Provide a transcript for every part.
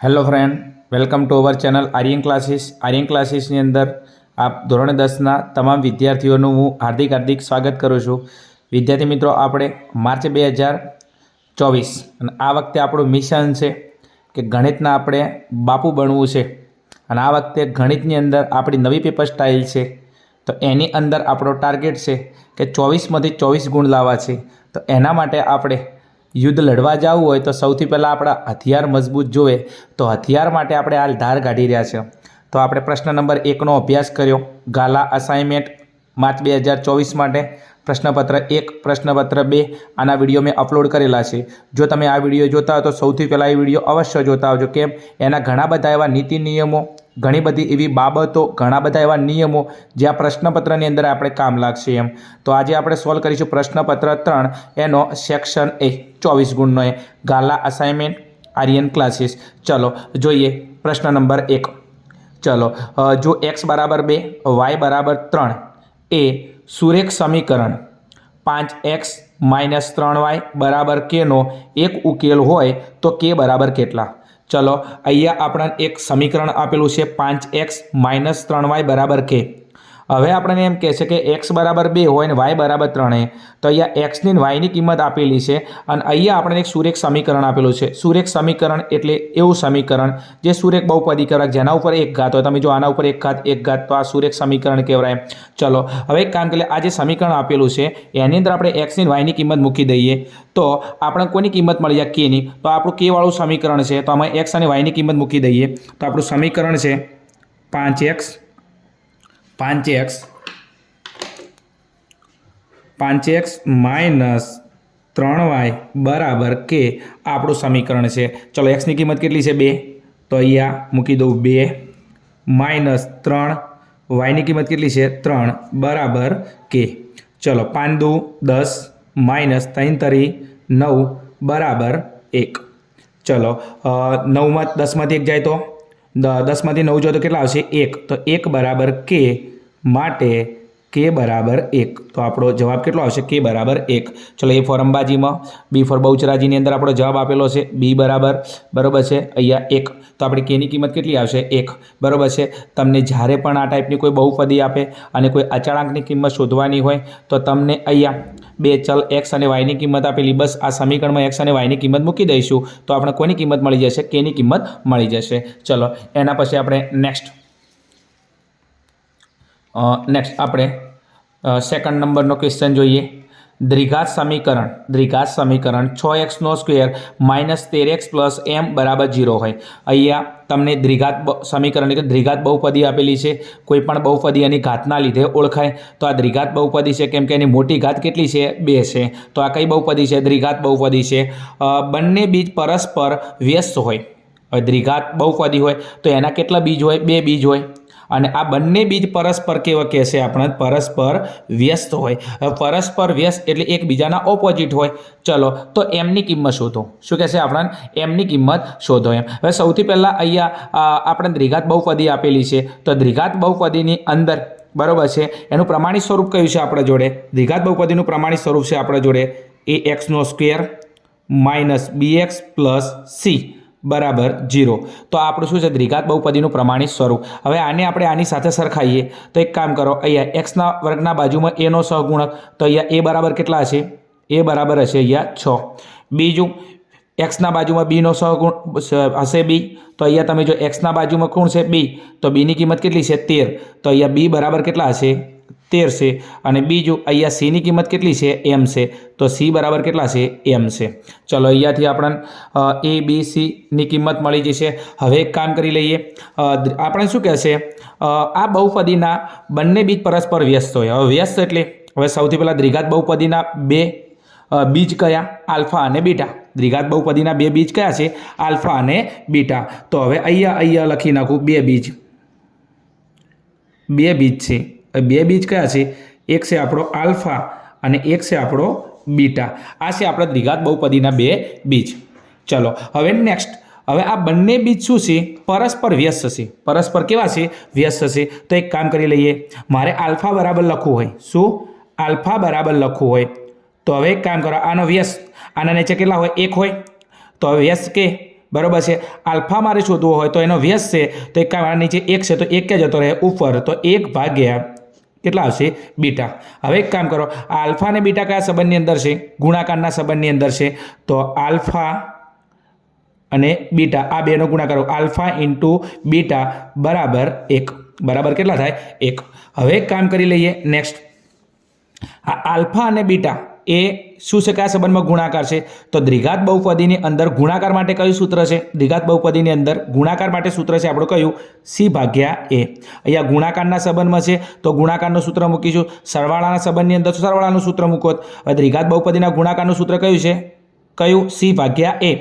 Hello friend, welcome to our channel Aryan classes. Aryan ક્લાસીસની અંદર આપ ધોરણ 10ના તમામ વિદ્યાર્થીઓનું હું હાર્દિક સ્વાગત કરું છું. વિદ્યાર્થી મિત્રો, આપણે માર્ચ 2024 અને આ વખતે આપણું મિશન છે કે ગણિતના આપણે બાપુ બનવું છે. અને આ વખતે ગણિતની અંદર આપણી નવી પેપર સ્ટાઇલ છે, તો એની અંદર આપણો ટાર્ગેટ છે કે 24માંથી 24 ગુણ લાવવા છે. તો એના માટે આપણે યુદ્ધ લડવા જવું હોય તો સૌથી પહેલાં આપણા હથિયાર મજબૂત જોઈએ. તો હથિયાર માટે આપણે હાલ ધાર કાઢી રહ્યા છે. તો આપણે પ્રશ્ન નંબર 1નો અભ્યાસ કર્યો. ગાલા અસાઇનમેન્ટ માર્ચ 2024 માટે પ્રશ્નપત્ર 1, પ્રશ્નપત્ર 2 આના વિડીયો મેં અપલોડ કરેલા છે. જો તમે આ વિડીયો જોતા હો તો સૌથી પહેલાં એ વિડીયો અવશ્ય જોતા આવજો. કેમ? એના ઘણા બધા એવા નીતિ નિયમો, ઘણી બધી એવી બાબતો, ઘણા બધા એવા નિયમો જે આ પ્રશ્નપત્રની અંદર આપણે કામ લાગશે એમ. તો આજે આપણે સોલ્વ કરીશું પ્રશ્નપત્ર 3 એનો સેક્શન એ 24 ગુણનો એ ગાલા અસાઇનમેન્ટ આર્યન ક્લાસીસ. ચલો જોઈએ પ્રશ્ન નંબર 1. ચલો, જો x બરાબર 2 y બરાબર 3 એ સુરેખ સમીકરણ 5x - 3y બરાબર kનો એક ઉકેલ હોય તો k બરાબર કેટલા? ચલો, અહીંયા આપણને એક સમીકરણ આપેલું છે 5x - 3y બરાબર k. હવે આપણને એમ કહે છે કે x બરાબર 2 હોય ને y બરાબર 3 હોય, તો અહીંયા x ની y ની કિંમત આપેલી છે અને અહીંયા આપણને એક સુરેખ સમીકરણ આપેલું છે. સુરેખ સમીકરણ એટલે એવું સમીકરણ જે સુરેખ બહુપદી કહેવાય, જેના ઉપર એક ઘાત હોય. તમે જો આના ઉપર એક ઘાત તો આ સુરેખ સમીકરણ કહેવાય. ચલો, હવે એક કામ કરીએ, આ જે સમીકરણ આપેલું છે એની અંદર આપણે x ની y ની કિંમત મૂકી દઈએ તો આપણે કોની કિંમત મળી જાય? k ની. તો આપણું k વાળું સમીકરણ છે, તો અમે x અને y ની કિંમત મૂકી દઈએ તો આપણું સમીકરણ છે 5x - 3y બરાબર k આપણું સમીકરણ છે. ચલો, x ની કિંમત કેટલી છે? 2, તો અહીંયા મૂકી દઉં 2 - 3, y ની કિંમત કેટલી છે? 3 બરાબર k. ચલો, 5 દુ 10 - 3 તરી 9 બરાબર 1. ચલો, 9 10માંથી 1 જાય તો 10માંથી 9 જાય તો કેટલા આવશે? 1. તો 1 બરાબર k માટે k બરાબર 1. તો આપણો જવાબ કેટલો આવશે? k બરાબર 1. ચલો, એ ફોર અંબાજીમાં, બી ફોર બહુચરાજીની અંદર આપણો જવાબ આપેલો છે b બરાબર છે અહીંયા 1. તો આપણે k ની કિંમત કેટલી આવશે? 1 બરાબર છે. તમને જ્યારે પણ આ ટાઈપની કોઈ બહુપદી આપે અને કોઈ અચળાંકની કિંમત શોધવાની હોય તો તમને અહીંયા બે ચલ x અને y ની કિંમત આપેલી, બસ આ સમીકરણમાં x અને y ની કિંમત મૂકી દઈશું તો આપણે કોની કિંમત મળી જશે? k ની કિંમત મળી જશે. ચલો, એના પછી આપણે નેક્સ્ટ આપણે સેકન્ડ નંબરનો ક્વેશ્ચન જોઈએ. દ્વિઘાત સમીકરણ 6x² - 13x + m બરાબર 0 હોય. અહીંયા તમને દ્વિઘાત સમીકરણ એટલે દ્વિઘાત બહુપદી આપેલી છે. કોઈ પણ બહુપદી એની ઘાતના લીધે ઓળખાય. તો આ દ્વિઘાત બહુપદી છે કેમ કે એની મોટી ઘાત કેટલી છે? 2 છે. તો આ કઈ બહુપદી છે? દ્વિઘાત બહુપદી છે. બંને બીજ પરસ્પર વ્યસ્ત હોય. હવે દ્વિઘાત બહુપદી હોય તો એના કેટલા બીજ હોય? 2 બીજ હોય. અને આ બંને બીજ પરસ્પર કેવા કહેશે? આપણે પરસ્પર વ્યસ્ત હોય. હવે પરસ્પર વ્યસ્ત એટલે એકબીજાના ઓપોઝિટ હોય. ચલો, તો એમની કિંમત શોધો. શું કહેશે આપણને? એમની કિંમત શોધો એમ. હવે સૌથી પહેલાં અહીંયા આપણે દ્વિઘાત બહુપદી આપેલી છે, તો દ્વિઘાત બહુપદીની અંદર બરાબર છે એનું પ્રમાણિત સ્વરૂપ કયું છે આપણા જોડે? દ્વિઘાત બહુપદીનું પ્રમાણિત સ્વરૂપ છે આપણા જોડે ax² - bx + c બરાબર 0. તો આપણું શું છે? દ્વિઘાત બહુપદીનું પ્રમાણિત સ્વરૂપ. હવે આને આપણે આની સાથે સરખાઈએ તો એક કામ કરો, અહીંયા x² બાજુમાં a નો સહગુણક, તો અહીંયા a બરાબર કેટલા હશે? a બરાબર હશે અહીંયા 6. બીજું, x બાજુમાં b નો સહગુણ હશે b, તો અહીંયા તમે જો x બાજુમાં કોણ છે? b, તો b ની કિંમત કેટલી છે? 13. તો અહીંયા b બરાબર કેટલા હશે? 13 છે. અને બીજું અહીંયા c ની કિંમત કેટલી છે? m છે. તો c બરાબર કેટલા છે? m છે. ચલો, અહીંયાથી આપણને a b c ની કિંમત મળી જશે. હવે એક કામ કરી લઈએ, આપણે શું કહેશે? આ બહુપદીના બંને બીજ પરસ્પર વ્યસ્ત હોય. હવે વ્યસ્ત એટલે હવે સૌથી પહેલાં દ્વિઘાત બહુપદીના 2 બીજ કયા? આલ્ફા અને બીટા. દ્વિઘાત બહુપદીના 2 બીજ કયા છે? આલ્ફા અને બીટા. તો હવે અહીંયા લખી નાખું 2 બીજ છે. 2 બીજ કયા છે? એક છે આપણો આલ્ફા અને એક છે આપણો બીટા. આ છે આપણા દ્વિઘાત બહુપદીના 2 બીજ. ચલો, હવે નેક્સ્ટ, હવે આ બંને બીજ શું છે? પરસ્પર વ્યસ્ત છે. પરસ્પર કેવા છે? વ્યસ્ત છે. તો એક કામ કરી લઈએ, મારે આલ્ફા બરાબર લખવું હોય. શું? આલ્ફા બરાબર લખવું હોય તો હવે એક કામ કરો, આનો વ્યસ્ત આના નીચે કેટલા હોય? 1 હોય. તો હવે વ્યસ્ત કે બરાબર છે. આલ્ફા મારે શોધવો હોય તો એનો વ્યસ્ત છે તો એક કામ નીચે 1 છે તો 1 ક્યાં જતો રહે ઉપર તો 1 ભાગ્યા કેટલા આવશે બીટા. હવે એક કામ કરો, આલ્ફા અને બીટા કયા સંબંધની અંદર છે? ગુણાકારના સંબંધની અંદર છે. તો આલ્ફા અને બીટા આ બેનો ગુણાકાર આલ્ફા ઇન્ટુ બીટા બરાબર 1 બરાબર કેટલા થાય 1. હવે એક કામ કરી લઈએ નેક્સ્ટ. આ આલ્ફા અને બીટા એ શું છે? કયા સંબંધમાં ગુણાકાર છે? તો દ્વિઘાત બહુપદીની અંદર ગુણાકાર માટે કયું સૂત્ર છે? દ્વિઘાત બહુપદીની અંદર ગુણાકાર માટે સૂત્ર છે આપણું કયું? સી ભાગ્યા એ. અહીંયા ગુણાકારના સંબંધમાં છે તો ગુણાકારનું સૂત્ર મૂકીશું. સરવાળાના સંબંધની અંદર સરવાળાનું સૂત્ર મૂકો. હવે દ્વિઘાત બહુપદીના ગુણાકારનું સૂત્ર કયું છે? કયું? સી ભાગ્યા એ.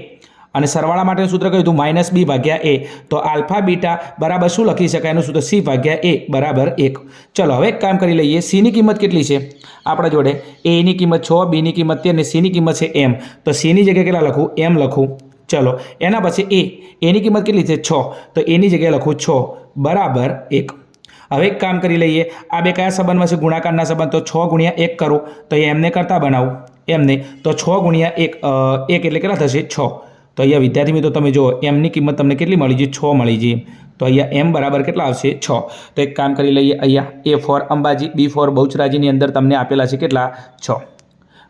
અને સરવાળા માટેનું સૂત્ર કયું હતું? માઇનસ બી ભાગ્યા એ. તો આલ્ફા બીટા બરાબર શું લખી શકાય? એનું સૂત્ર સી ભાગ્યા એ બરાબર 1. ચલો હવે એક કામ કરી લઈએ. સીની કિંમત કેટલી છે આપણા જોડે? એની કિંમત 6, બીની કિંમત 13 અને સીની કિંમત છે એમ. તો સીની જગ્યાએ કેટલા લખું? એમ લખું. ચલો એના પછી એની કિંમત કેટલી છે? 6. તો એની જગ્યાએ લખું 6 બરાબર 1. હવે એક કામ કરી લઈએ. આ બે કયા સંબંધમાં છે? ગુણાકારના સંબંધ. તો 6 ગુણ્યા 1 કરું તો એ એમને કરતા બનાવું એમને. તો 6 ગુણ્યા 1 એટલે કેટલા થશે? 6. તો અહીંયા વિદ્યાર્થી મિત્રો તમે જુઓ એમની કિંમત તમને કેટલી મળી છે? 6 મળી છે. તો અહીંયા એમ બરાબર કેટલા આવશે? 6. તો એક કામ કરી લઈએ. અહીંયા A for Ambaji, B for બહુચરાજીની અંદર તમને આપેલા છે કેટલા? 6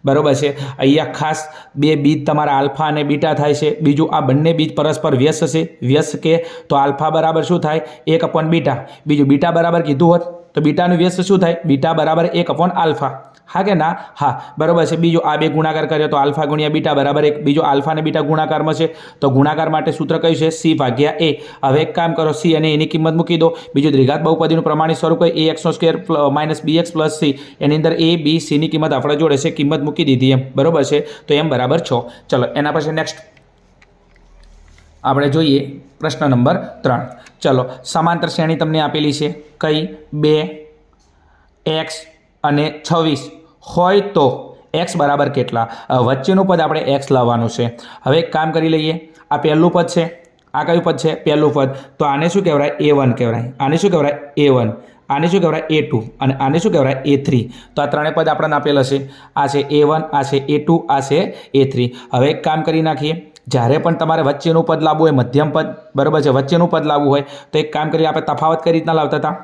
બરાબર છે. અહીંયા ખાસ બે બીજ તમારા આલ્ફા અને બીટા થાય છે. બીજું આ બંને બીજ પરસ્પર વ્યસ્ત છે. વ્યસ્ત કે તો આલ્ફા બરાબર શું થાય? 1 બીટા. બીજું બીટા બરાબર કીધું હોત તો બીટાનું વ્યસ્ત શું થાય? બીટા બરાબર 1 આલ્ફા. હા કે ના? હા બરાબર છે. બીજું આ બે ગુણાકાર કર્યો તો આલ્ફા ગુણ્યા બીટા બરાબર 1. બીજું આલ્ફા અને બીટા ગુણાકારમાં છે તો ગુણાકાર માટે સૂત્ર કયું છે? સી ભાગ્યા એ. હવે એક કામ કરો, સી અને એની કિંમત મૂકી દો. બીજું દ્વિઘાત બહુપદીનું પ્રમાણિત સ્વરૂપ એ એક્સનો square minus bx plus C. એની અંદર એ બી સીની કિંમત આપણે જોડે છે, કિંમત મૂકી દીધી એમ બરાબર છે. તો એમ બરાબર 6. ચલો એના પછી નેક્સ્ટ આપણે જોઈએ પ્રશ્ન નંબર 3. ચલો સમાંતર શ્રેણી તમને આપેલી છે કઈ? 2x અને 26 હોય તો x બરાબર કેટલા? વચ્ચેનું પદ આપણે x લાવવાનું છે. હવે એક કામ કરી લઈએ. આ પહેલું પદ છે. આ કયું પદ છે? પહેલું પદ. તો આને શું કહેવાય? a1 કહેવાય. આને શું કહેવાય? a1. આને શું કહેવાય? a2 અને આને શું કહેવાય? a3. તો આ ત્રણેય પદ આપણને આપેલા છે. આ છે a1, આ છે a2, આ છે a3. હવે એક કામ કરી નાખીએ. જ્યારે પણ તમારે વચ્ચેનું પદ લાવવું હોય, મધ્યમ પદ બરાબર છે, વચ્ચેનું પદ લાવવું હોય તો એક કામ કરીએ. આપણે તફાવત કઈ રીતના લાવતા હતા?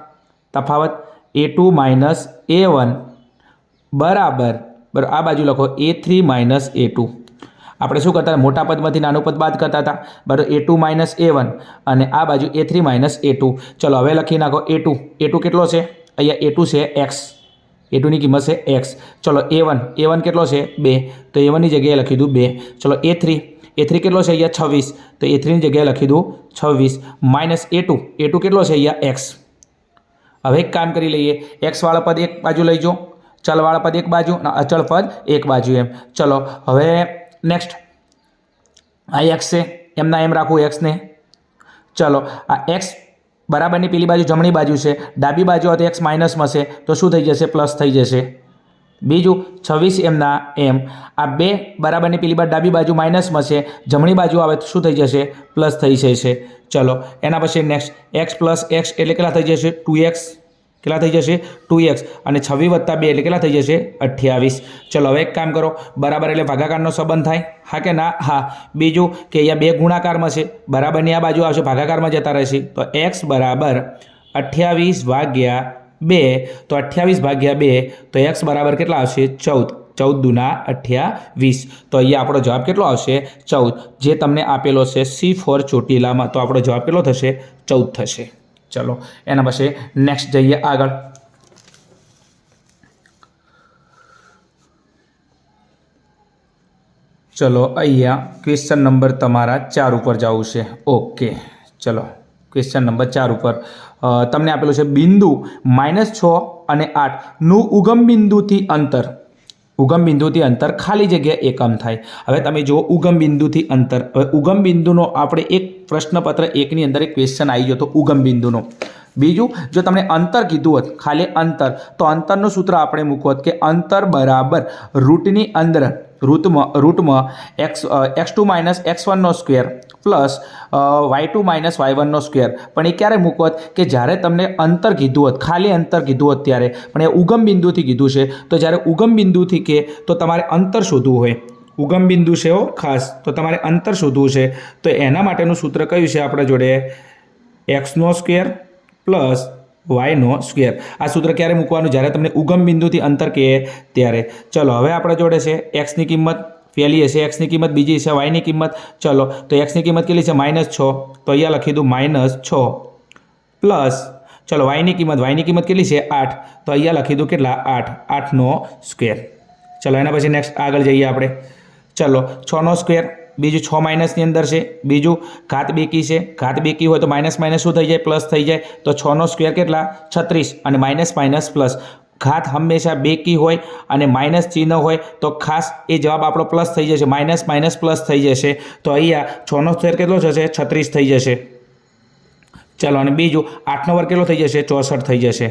તફાવત a2 માઇનસ a1 બરાબર આ બાજુ લખો a3 માઇનસ a2. આપણે શું કરતા? મોટા પદમાંથી નાનું પદ બાદ કરતા હતા બરાબર. a2 માઇનસ a1 અને આ બાજુ a3 માઇનસ a2. ચલો હવે લખી નાખો a2 કેટલો છે? અહીંયા a2 છે x. a2ની કિંમત છે x. ચલો a1 કેટલો છે? 2. તો a1ની જગ્યાએ લખી દઉં 2. ચલો a3 કેટલો છે? અહીંયા 26. તો a3ની જગ્યાએ લખી દઉં 26 માઇનસ a2 કેટલો છે? અહીંયા x. હવે એક કામ કરી લઈએ. x વાળા પદ એક બાજુ લઈ જાઓ, ચલવાળા પદ એક બાજુ અને અચળ પદ એક બાજુ એમ. ચલો હવે નેક્સ્ટ આ x છે એમના એમ રાખવું xને. ચલો આ x બરાબરની પેલી બાજુ જમણી બાજુ છે, ડાબી બાજુ હોય તો x માઇનસમાં છે તો શું થઈ જશે? પ્લસ થઈ જશે. બીજું 26 એમના એમ. આ 2 બરાબરની પેલી બાજુ ડાબી બાજુ માઇનસમાં છે, જમણી બાજુ આવે તો શું થઈ જશે? પ્લસ થઈ જશે. ચલો એના પછી નેક્સ્ટ x પ્લસ x એટલે કેટલા થઈ જશે? 2x. કેટલા થઈ જશે? 2x. અને 26 વત્તા 2 એટલે કેટલા થઈ જશે? 28. ચલો હવે એક કામ કરો. બરાબર એટલે ભાગાકારનો સંબંધ થાય. હા કે ના? હા. બીજું કે અહીંયા 2 ગુણાકારમાં છે, બરાબરની આ બાજુ આવશે, ભાગાકારમાં જતા રહેશે. તો x બરાબર 28 ભાગ્યા 2. તો 28 ભાગ્યા 2 તો x બરાબર કેટલા આવશે? 14. 14 દુના 28. તો અહીંયા આપણો જવાબ કેટલો આવશે? 14. જે તમને આપેલો છે સી ફોર ચોટીલામાં. તો આપણો જવાબ કેટલો થશે? 14 થશે. ચલો એના પછી નેક્સ્ટ જઈએ આગળ. ચલો અહીંયા ક્વેશ્ચન નંબર તમારા 4 ઉપર જવું છે. ઓકે ચલો ક્વેશ્ચન નંબર 4 ઉપર તમને આપેલું છે બિંદુ -6 અને 8નું ઉગમ બિંદુથી અંતર ખાલી જગ્યા એકમ થાય. હવે તમે જુઓ ઉગમ બિંદુથી અંતર. હવે ઉગમ બિંદુનો આપણે એક પ્રશ્નપત્ર 1ની અંદર એક ક્વેશ્ચન આવી ગયો હતો ઉગમ બિંદુનો. બીજું જો તમને અંતર કીધું હોત, ખાલી અંતર, તો અંતરનું સૂત્ર આપણે મૂકવું હોત કે અંતર બરાબર રૂટની અંદર રૂટમાં x2 માઇનસ x1નો સ્ક્વેર પ્લસ y2 માઇનસ y1નો સ્ક્વેર. પણ એ ક્યારે મૂકવત? કે જ્યારે તમને અંતર કીધું હોત, ખાલી અંતર કીધું હોત ત્યારે. પણ એ ઉગમ બિંદુથી કીધું છે તો જ્યારે ઉગમ બિંદુથી કે તો તમારે અંતર શોધવું હોય. ઉગમ બિંદુ છે ખાસ, તો તમારે અંતર શોધવું છે. તો એના માટેનું સૂત્ર કયું છે આપણા જોડે? એક્સનો સ્ક્વેર પ્લસ વાયનો સ્ક્વેર. આ સૂત્ર ક્યારે મૂકવાનું? જ્યારે તમને ઉગમ બિંદુથી અંતર કહે ત્યારે. ચલો હવે આપણા જોડે છે એક્સની કિંમત પહેલી હશે, એક્સની કિંમત બીજી છે, વાયની કિંમત. ચલો તો એક્સની કિંમત કેટલી છે? -6. તો અહીંયા લખી દઉં -6 પ્લસ ચલો વાયની કિંમત કેટલી છે? 8. તો અહીંયા લખી દઉં કેટલા? 8. 8નો સ્ક્વેર. ચલો એના પછી નેક્સ્ટ આગળ જઈએ આપણે. ચલો 6નો સ્ક્વેર, બીજું 6 માઇનસની અંદર છે, બીજું ઘાત બેકી છે. ઘાત બેકી હોય તો માઇનસ માઇનસ શું થઈ જાય? પ્લસ થઈ જાય. તો 6નો સ્ક્વેર કેટલા? 36 અને માઇનસ માઇનસ પ્લસ. ઘાત હંમેશા બેકી હોય અને માઇનસ ચિહ્ન હોય તો ખાસ એ જવાબ આપણો પ્લસ થઈ જશે, માઇનસ માઇનસ પ્લસ થઈ જશે. તો અહીંયા 6નો સ્ક્વેર કેટલો થશે? 36 થઈ જશે. ચલો અને બીજું 8નો વર્ગ કેટલો થઈ જશે? 64 થઈ જશે.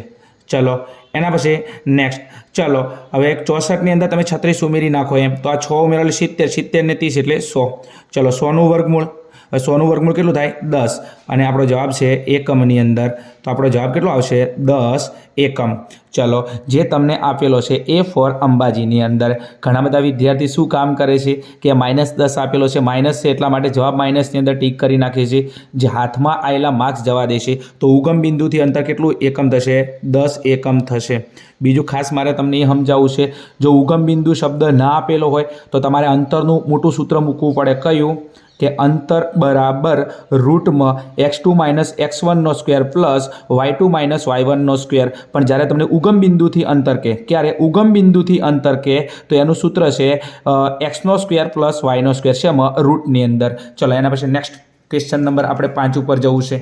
ચલો એના પછી નેક્સ્ટ. ચલો હવે 64ની અંદર તમે 36 ઉમેરી નાખો એમ, તો આ 6 ઉમેરેલું 70, 70 ને 30 એટલે 100. ચલો 100નું વર્ગમૂળ. હવે 100નું વર્ગમૂળ કેટલું થાય? 10. અને આપણો જવાબ છે એકમની અંદર, તો આપણો જવાબ કેટલો આવશે? 10 એકમ. ચલો જે તમને આપેલો છે એ ફોર અંબાજીની અંદર ઘણા બધા વિદ્યાર્થી શું કામ કરે છે કે -10 આપેલો છે, માઇનસ છે એટલા માટે જવાબ માઇનસની અંદર ટીક કરી નાખે છે. જે હાથમાં આવેલા માર્ક્સ જવા દેશે. તો ઉગમ બિંદુથી અંતર કેટલું એકમ થશે? 10 એકમ થશે. બીજું ખાસ મારે તમને એ સમજાવવું છે, જો ઉગમ બિંદુ શબ્દ ના આપેલો હોય તો તમારે અંતરનું મોટું સૂત્ર મૂકવું પડે. કયું? કે અંતર બરાબર રૂટમાં x2 - x1નો સ્ક્વેર પ્લસ y2 - y1નો સ્ક્વેર. પણ જ્યારે તમને ઉગમ બિંદુથી અંતર કહે, ક્યારે? ઉગમ બિંદુથી અંતર કહે તો એનું સૂત્ર છે x નો સ્ક્વેર પ્લસ yનો સ્ક્વેર. શેમાં? રૂટની અંદર. ચલો એના પછી નેક્સ્ટ ક્વેશ્ચન નંબર આપણે 5 ઉપર જવું છે.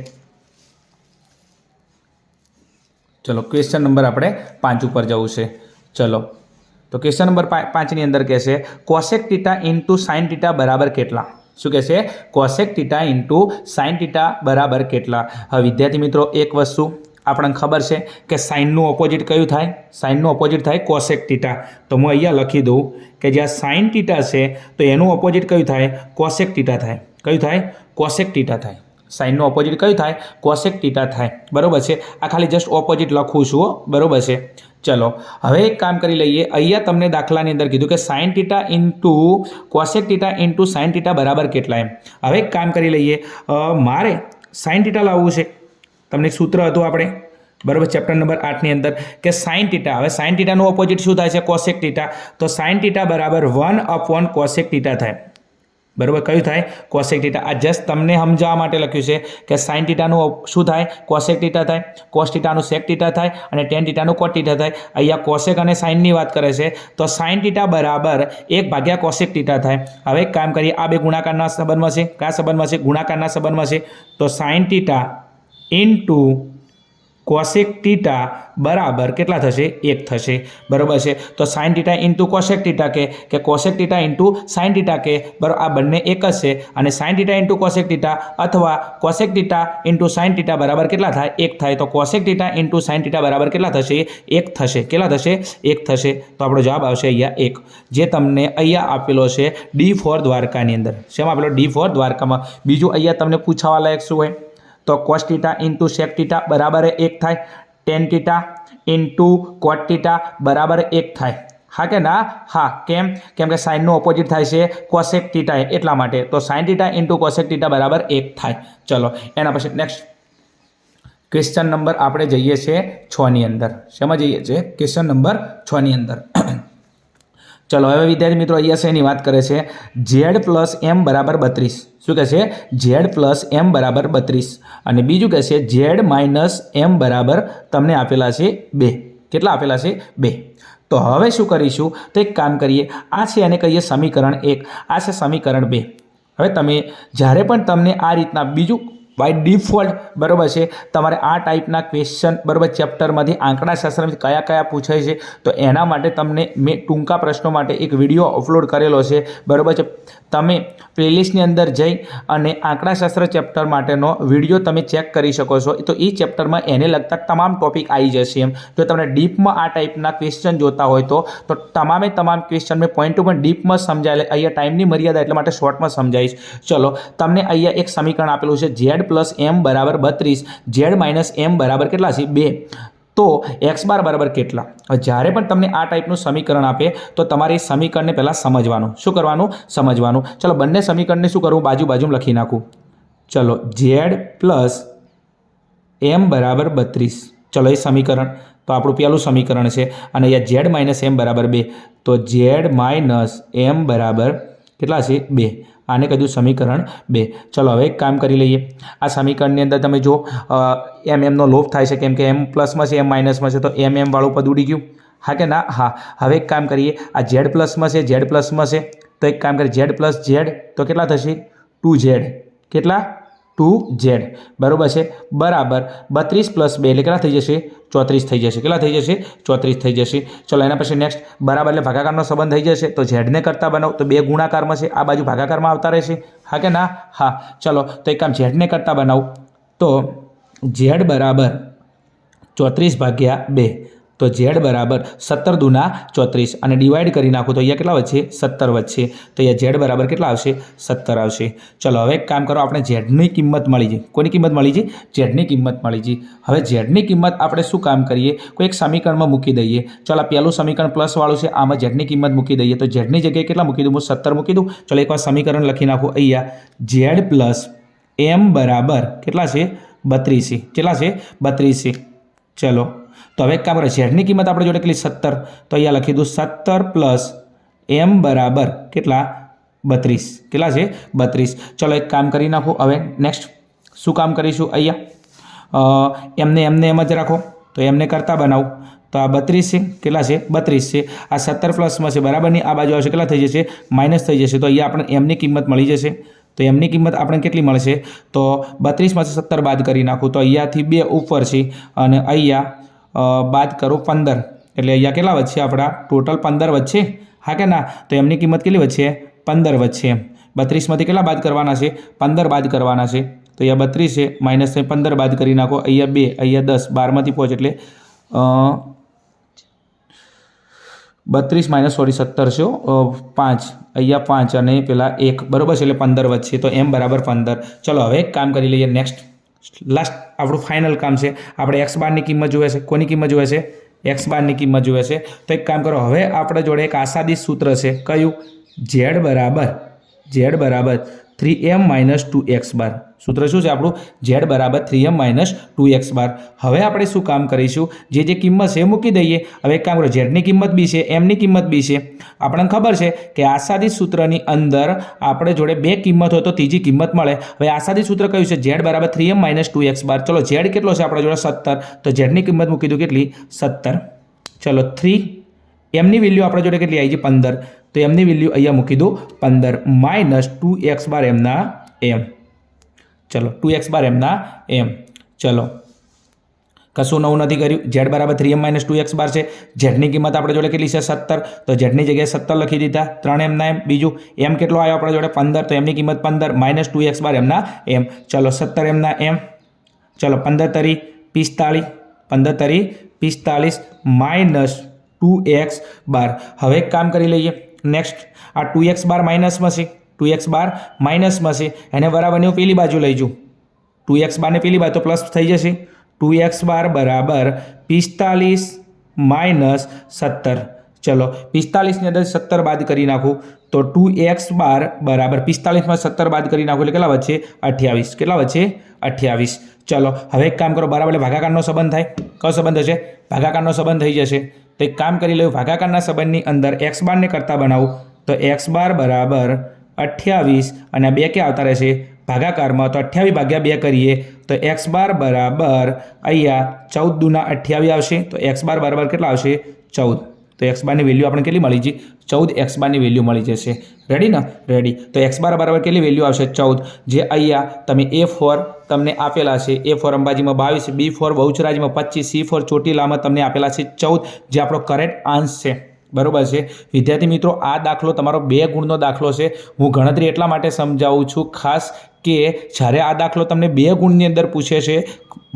ચલો ક્વેશ્ચન નંબર આપણે 5 ઉપર જવું છે. ચલો તો ક્વેશ્ચન નંબર 5ની અંદર કહે છે cosec theta into sine theta બરાબર કેટલા? શું કહે છે? Cosec theta into sine theta બરાબર કેટલા? હવે વિદ્યાર્થી મિત્રો એક વસ્તુ આપણને ખબર છે કે સાઇનનું ઓપોઝિટ કયું થાય? સાઇનનું ઓપોઝિટ થાય કોસેક થીટા. તો હું અહીંયા લખી દઉં કે જ્યાં સાઇન થીટા છે તો એનું ઓપોઝિટ કયું થાય? કોસેક થીટા થાય. કયું થાય? કોસેક થીટા થાય. સાઇનનું ઓપોઝિટ કયું થાય? કોસેક થીટા થાય. બરાબર છે. આ ખાલી જસ્ટ ઓપોઝિટ લખું છું. બરાબર છે. ચલો હવે એક કામ કરી લઈએ. અહીંયા તમને દાખલાની અંદર કીધું કે sign theta into cosec theta into sine theta બરાબર કેટલા એમ. હવે એક કામ કરી લઈએ. મારે સાઇન થીટા લાવવું છે. તમને એક સૂત્ર હતું આપણે બરાબર ચેપ્ટર નંબર 8ની અંદર કે સાઇન થીટા. હવે સાઇન થીટાનું ઓપોઝિટ શું થાય છે? Cosec theta. તો સાઇન થીટા બરાબર 1 / કોસેક થીટા થાય. બરાબર કયું થાય? Cosec theta. આ જસ્ટ તમને સમજાવવા માટે લખ્યું છે કે સાઇન થીટાનું શું થાય? કોસેક થીટા થાય, કોસ થીટાનું સેક થીટા થાય અને ટેન થીટાનું કોટ થીટા થાય. અહીંયા કોસેક અને સાઇનની વાત કરે છે તો સાઇન થીટા બરાબર 1 / કોસેક થીટા થાય. હવે એક કામ કરીએ, આ બે ગુણાકારના સંબંધમાં છે. કયા સંબંધમાં છે? ગુણાકારના સંબંધમાં છે. તો sine theta into cosec theta બરાબર કેટલા થશે? 1 થશે. બરાબર છે. તો sine theta into cosec theta કે cosec theta into sine theta કે બરાબર આ બંને એક જ છે. અને sine theta into cosec theta અથવા cosec theta into sine theta બરાબર કેટલા થાય? 1 થાય. તો cosec theta into sine theta બરાબર કેટલા થશે? 1 થશે. કેટલા થશે? 1 થશે. તો આપણો જવાબ આવશે અહીંયા 1, જે તમને અહીંયા આપેલો છે D4 દ્વારકાની અંદર. શેમાં આપેલો? D4 દ્વારકામાં. બીજું અહીંયા તમને પૂછવા લાયક શું હોય? તો cos theta into sec theta બરાબર 1 થાય. Tan theta into cot theta બરાબર 1 થાય. હા કે ના? હા. કેમ? કેમ કે સાઇનનું ઓપોઝિટ થાય છે કોસેક થીટા એટલા માટે. તો sine theta into cosec theta બરાબર 1 થાય. ચલો એના પછી નેક્સ્ટ ક્વેશ્ચન નંબર આપણે જઈએ છીએ 6ની અંદર. શેમાં જઈએ છીએ? ક્વેશ્ચન નંબર 6ની અંદર. ચલો હવે વિદ્યાર્થી મિત્રો અહીંયા છે એની વાત કરે છે Z પ્લસ M બરાબર 32. શું કહે છે? Z પ્લસ M બરાબર 32. અને બીજું કહે છે Z માઇનસ M બરાબર તમને આપેલા છે 2. કેટલા આપેલા છે? 2. તો હવે શું કરીશું? તો એક કામ કરીએ, આ છે એને કહીએ સમીકરણ 1, આ છે સમીકરણ 2. હવે તમે જ્યારે પણ તમને આ રીતના બીજું બાય ડિફોલ્ટ બરાબર છે તમારે આ ટાઈપના ક્વેશ્ચન બરાબર ચેપ્ટરમાંથી આંકડાશાસ્ત્રમાંથી કયા કયા પૂછાય છે તો એના માટે તમને મેં ટૂંકા પ્રશ્નો માટે એક વિડીયો અપલોડ કરેલો છે. બરાબર છે. તમે પ્લેલિસ્ટની અંદર જઈ અને આંકડાશાસ્ત્ર ચેપ્ટર માટેનો વિડીયો તમે ચેક કરી શકો છો. તો એ ચેપ્ટરમાં એને લગતા તમામ ટોપિક આવી જશે એમ. જો તમને ડીપમાં આ ટાઈપના ક્વેશ્ચન જોતા હોય તો તમામ ક્વેશ્ચન મેં પોઈન્ટ ટુ પોઈન્ટ ડીપમાં સમજાયેલા. અહીંયા ટાઈમની મર્યાદા એટલા માટે શોર્ટમાં સમજાવીશ. ચલો તમને અહીંયા એક સમીકરણ આપેલું છે Z પ્લસ M બરાબર 32, Z માઇનસ M બરાબર કેટલા છે? 2. તો એક્સ બાર બરાબર કેટલા? જ્યારે પણ તમને આ ટાઈપનું સમીકરણ આપે તો તમારે એ સમીકરણને પહેલાં સમજવાનું. શું કરવાનું? સમજવાનું. ચલો બંને સમીકરણને શું કરું? બાજુમાં લખી નાખું. ચલો ઝેડ પ્લસ એમ બરાબર 32. ચલો એ સમીકરણ તો આપણું પહેલું સમીકરણ છે. અને અહીંયા ઝેડ માઇનસ એમ બરાબર 2. તો ઝેડ માઇનસ એમ બરાબર કેટલા છે? 2. આને કીધું સમીકરણ 2. ચલો હવે એક કામ કરી લઈએ. આ સમીકરણની અંદર તમે જો એમનો લોપ થાય છે, કેમ કે એમ પ્લસમાં છે, એમ માઇનસમાં છે, તો એમ વાળું પદ ઉડી ગયું. હા કે ના? હા. હવે એક કામ કરીએ. આ ઝેડ પ્લસમાં છે, ઝેડ પ્લસમાં છે, તો એક કામ કરીએ. ઝેડ પ્લસ ઝેડ તો કેટલા થશે? 2z. કેટલા? 2z. બરાબર છે. બરાબર 32 પ્લસ 2 એટલે કેટલા થઈ જશે? 34 થઈ જશે. કેટલા થઈ જશે? 34 થઈ જશે. ચલો એના પછી નેક્સ્ટ બરાબર એટલે ભાગાકારનો સંબંધ થઈ જશે. તો ઝેડને કરતા બનાવો તો 2 ગુણાકારમાં છે, આ બાજુ ભાગાકારમાં આવતા રહેશે. હા કે ના? હા. ચલો તો એક કામ ઝેડને કરતા બનાવું તો ઝેડ બરાબર 34/2. તો ઝેડ બરાબર 17 દુના 34 અને ડિવાઈડ કરી નાખું તો અહીંયા કેટલા વધશે? 17 વધશે. તો અહીંયા ઝેડ બરાબર કેટલા આવશે? 17 આવશે. ચલો હવે એક કામ કરો. આપણે ઝેડની કિંમત મળી છે. કોની કિંમત મળી છે? ઝેડની કિંમત મળી છે. હવે ઝેડની કિંમત આપણે શું કામ કરીએ? કોઈ એક સમીકરણમાં મૂકી દઈએ. ચલો આ પહેલું સમીકરણ પ્લસવાળું છે, આમાં ઝેડની કિંમત મૂકી દઈએ. તો ઝેડની જગ્યાએ કેટલા મૂકી દઉં? હું 17 મૂકી દઉં. ચલો એકવાર સમીકરણ લખી નાખું. અહીંયા ઝેડ પ્લસ એમ બરાબર કેટલા છે? 32 છે. કેટલા છે? 32 છે. ચલો તો હવે એક કામ કરે. ઝેડની કિંમત આપણે જોડે કેટલી? 17. તો અહીંયા લખી દઉં 17 પ્લસ એમ બરાબર કેટલા? 32. કેટલા છે? 32. ચલો એક કામ કરી નાખું. હવે નેક્સ્ટ શું કામ કરીશું? અહીંયા એમને એમ જ રાખો. તો એમને કરતા બનાવું તો આ 32 છે. કેટલા છે? 32 છે. આ 17 પ્લસમાં છે, બરાબરની આ બાજુ આવશે. કેટલા થઈ જશે? માઇનસ થઈ જશે. તો અહીંયા આપણે એમની કિંમત મળી જશે. તો એમની કિંમત આપણે કેટલી મળશે? તો 32માંથી 17 બાદ કરી નાખું તો અહીંયાથી 2 ઉપર છે અને અહીંયા બાદ કરું 15. એટલે અહીંયા કેટલા વધશે? આપણા ટોટલ 15 વધશે. હા કે ના? તો એમની કિંમત કેટલી વધશે? 15 વધશે. 32માંથી કેટલા બાદ કરવાના છે? 15 બાદ કરવાના છે. તો અહીંયા 32 છે, માઇનસ 15 બાદ કરી નાખો. અહીંયા 2, અહીંયા 10, 12માંથી 5 એટલે 32 માઇનસ 17 છે, 5, અહીંયા 5 અને પેલા 1, બરાબર છે, એટલે 15 વધશે. તો એમ બરાબર 15. ચલો હવે એક કામ કરી લઈએ. નેક્સ્ટ લાસ્ટ આપણું ફાઇનલ કામ છે. આપણે એક્સ બારની કિંમત જોઈએ છે. કોની કિંમત જોઈએ છે? એક્સ બારની કિંમત જોઈએ છે. તો એક કામ કરો. હવે આપણે જોડે એક આસાદી સૂત્ર છે. કયું? ઝેડ બરાબર 3m માઇનસ 2x બાર. સૂત્ર શું છે આપણું? ઝેડ બરાબર 3m માઇનસ 2x બાર. હવે આપણે શું કામ કરીશું? જે કિંમત છે એ મૂકી દઈએ. હવે એક કામ કરો. ઝેડની કિંમત બી છે, એમની કિંમત બી છે. આપણને ખબર છે કે આસાદી સૂત્રની અંદર આપણે જોડે 2 કિંમત હોય તો ત્રીજી કિંમત મળે. હવે આસાદી સૂત્ર કયું છે? ઝેડ બરાબર 3m માઇનસ 2x બાર. ચલો ઝેડ કેટલો છે આપણા જોડે? 17. તો ઝેડની કિંમત મૂકી દઉં કેટલી? 17. ચલો 3 એમની વેલ્યુ આપણા જોડે કેટલી આવી છે? 15. તો એમની વેલ્યુ અહીંયા મૂકી દો 15 માઇનસ 2x બાર એમના એમ. ચલો 2x બાર એમના એમ. ચલો કશું નવું નથી કર્યું. ઝેડ બરાબર 3m માઇનસ 2x બાર છે. ઝેડની કિંમત આપણે જોડે કેટલી છે? 17. તો ઝેડની જગ્યાએ 17 લખી દીધા. 3 એમના એમ. બીજું એમ કેટલો આવ્યો આપણા જોડે? 15. તો એમની કિંમત 15 માઇનસ 2x બાર એમના એમ. ચલો 17 એમના એમ. ચલો 15 તરી 45. 15 તરી 45 માઇનસ 2x બાર. હવે એક કામ કરી લઈએ. નેક્સ્ટ આ 2x બાર માઇનસમાં છે. 2x બાર માઇનસમાં છે, એને બરાબરની હું પેલી બાજુ લઈ જઉં. 2x બારને પેલી બાજુ તો પ્લસ થઈ જશે. 2x બાર બરાબર 45 માઇનસ 17. ચલો 45ની અંદર 17 બાદ કરી નાખું તો 2x બાર બરાબર 45માં 17 બાદ કરી નાખું એટલે કેટલા વધશે? 28. કેટલા વધશે? 28. ચલો હવે એક કામ કરો. બરાબર એટલે ભાગાકારનો સંબંધ થાય. કયો સંબંધ હશે? ભાગાકારનો સંબંધ થઈ જશે. તો એક કામ કરી લઉં. ભાગાકારના સંબંધની અંદર એક્સ બારને કરતા બનાવું તો એક્સ બાર બરાબર 28 અને 2 ક્યાં આવતા રહેશે? ભાગાકારમાં. તો 28 ભાગ્યા 2 કરીએ તો એક્સ બાર બરાબર અહીંયા 14 દુના 28 આવશે. તો એક્સ બાર બરાબર કેટલા આવશે? 14. તો એક્સ બારની વેલ્યુ આપણે કેટલી મળી છે? 14 એક્સ બારની વેલ્યુ મળી જશે. રેડી ને? રેડી. તો એક્સ બાર બરાબર કેટલી વેલ્યુ આવશે? 14. જે અહીંયા તમે A4 તમને આપેલા છે. A4 અંબાજીમાં 22, B4 બહુચરાજીમાં 25, C4 ચોટીલામાં તમને આપેલા છે 14, જે આપણો કરેક્ટ આન્સર છે. બરોબર છે વિદ્યાર્થી મિત્રો? આ દાખલો તમારો 2 ગુણનો દાખલો છે. હું ગણતરી એટલા માટે સમજાવું છું ખાસ કે જ્યારે આ દાખલો તમને 2 ગુણની અંદર પૂછે છે,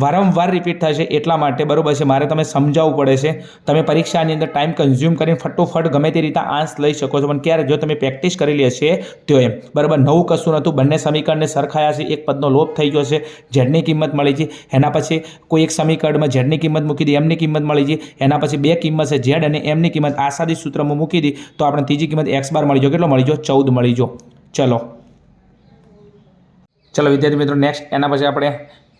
વારંવાર રિપીટ થાય છે એટલા માટે, બરાબર છે, મારે તમે સમજાવવું પડે છે. તમે પરીક્ષાની અંદર ટાઈમ કન્ઝ્યુમ કરીને ફટોફટ ગમે તે રીતે આન્સ લઈ શકો છો, પણ ક્યારે જો તમે પ્રેક્ટિસ કરેલી હશે તો એમ, બરાબર. નવું કશું નહોતું, બંને સમીકરણને સરખાયા છે, એક પદનો લોપ થઈ ગયો છે, ઝેડની કિંમત મળી છે, એના પછી કોઈ એક સમીકરણમાં ઝેડની કિંમત મૂકી દી, એમની કિંમત મળી છે, એના પછી 2 કિંમત છે, ઝેડ અને એમની કિંમત આસાદી સૂત્રમાં મૂકી દી તો આપણે ત્રીજી કિંમત x બાર મળી જો. કેટલો મળી જો? 14 મળી જો. ચલો વિદ્યાર્થી મિત્રો, નેક્સ્ટ એના પછી આપણે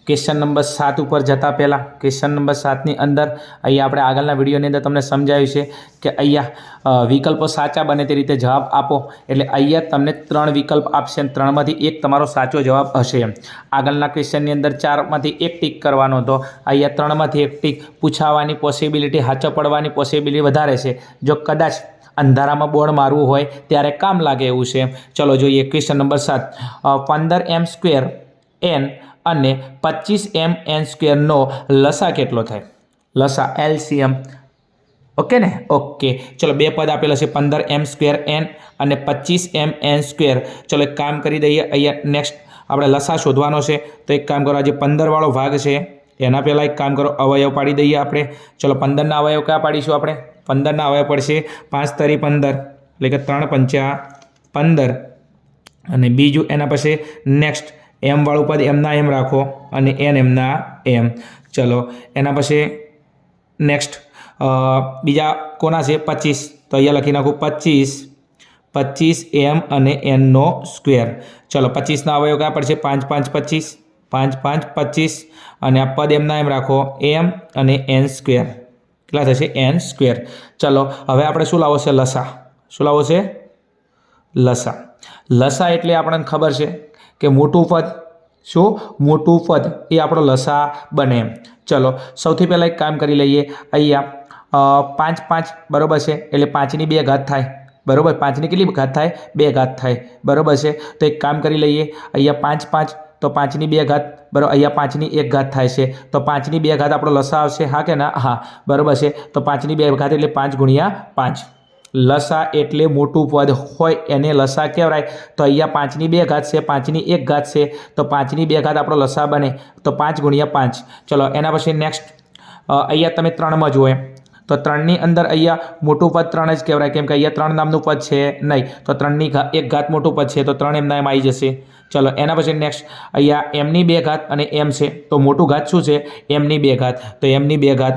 ક્વેશ્ચન નંબર 7 ઉપર જતા પહેલાં ક્વેશ્ચન નંબર 7ની અંદર અહીંયા આપણે આગળના વિડીયોની અંદર તમને સમજાવ્યું છે કે અહીંયા વિકલ્પો સાચા બને તે રીતે જવાબ આપો. એટલે અહીંયા તમને 3 વિકલ્પ આપશે અને 3માંથી એક તમારો સાચો જવાબ હશે. આગળના ક્વેશ્ચનની અંદર 4માંથી 1 ટીક કરવાનો હતો, અહીંયા 3માંથી 1 ટીક. પૂછાવાની પોસિબિલિટી, સાચો પડવાની પોસિબિલિટી વધારે છે જો કદાચ અંધારામાં બોર્ડ મારવું હોય ત્યારે કામ લાગે એવું છે. ચલો જોઈએ ક્વેશ્ચન નંબર 7. 15m² n અને 25mn² નો લસા કેટલો થાય? લસા LCM. ઓકે ને? ઓકે. ચલો 2 પદ આપેલા છે, 15m² n અને 25mn². ચલો એક કામ કરી દઈએ, અહીંયા નેક્સ્ટ આપણે લસા શોધવાનો છે. તો એક કામ કરો, આ જે 15 વાળો ભાગ છે એના પહેલાં એક કામ કરો, અવયવ પાડી દઈએ આપણે. ચલો 15ના અવયવ કયા પાડીશું આપણે? 15ના અવયવ પડશે 5 તરી 15, એટલે કે 3 પંચા 15. અને બીજું એના પછી નેક્સ્ટ એમ વાળું પદ એમના એમ રાખો અને એન એમના એમ. ચલો એના પછી નેક્સ્ટ બીજા કોના છે? 25. તો અહીંયા લખી નાખું 25m અને nનો સ્ક્વેર. ચલો 25ના અવયવ કયા પડશે? 5 5 25, 5 5 25. અને આ પદ એમના એમ રાખો, m અને n². કેટલા થશે? n². ચલો હવે આપણે શું લાવો છે? લસા. શું લાવો છે? લસા. લસા એટલે આપણને ખબર છે કે મોટું પદ. શું? મોટું પદ એ આપણો લસા બને. ચલો સૌથી પહેલાં એક કામ કરી લઈએ, અહીંયા 5 5 બરાબર છે, એટલે 5ની 2 ઘાત થાય, બરાબર. 5ની કેટલી ઘાત થાય? 2 ઘાત થાય, બરાબર છે. તો એક કામ કરી લઈએ, અહીંયા 5 5 તો 5ની 2 ઘાત, બરાબર. અહીંયા 5ની 1 ઘાત થાય છે, તો 5ની 2 ઘાત આપણો લસા આવશે. હા કે ના? હા, બરાબર છે. તો 5ની 2 ઘાત એટલે 5 ગુણ્યા 5. લસા એટલે મોટું પદ હોય એને લસા કહેવાય. તો અહીંયા 5ની 2 ઘાત છે, 5ની 1 ઘાત છે, તો 5ની 2 ઘાત આપણો લસા બને, તો 5 ગુણ્યા 5. ચલો એના પછી નેક્સ્ટ અહીંયા તમે 3માં જુઓ, તો 3ની અંદર અહીંયા મોટું પદ 3 જ કહેવાય, કેમ કે અહીંયા 3 નામનું પદ છે નહીં, તો 3ની 1 ઘાત મોટું પદ છે, તો 3 એમના એમ આવી જશે. ચલો એના પછી નેક્સ્ટ અહીંયા એમની 2 ઘાત અને એમ છે, તો મોટું ઘાત શું છે? એમની 2 ઘાત, તો એમની 2 ઘાત.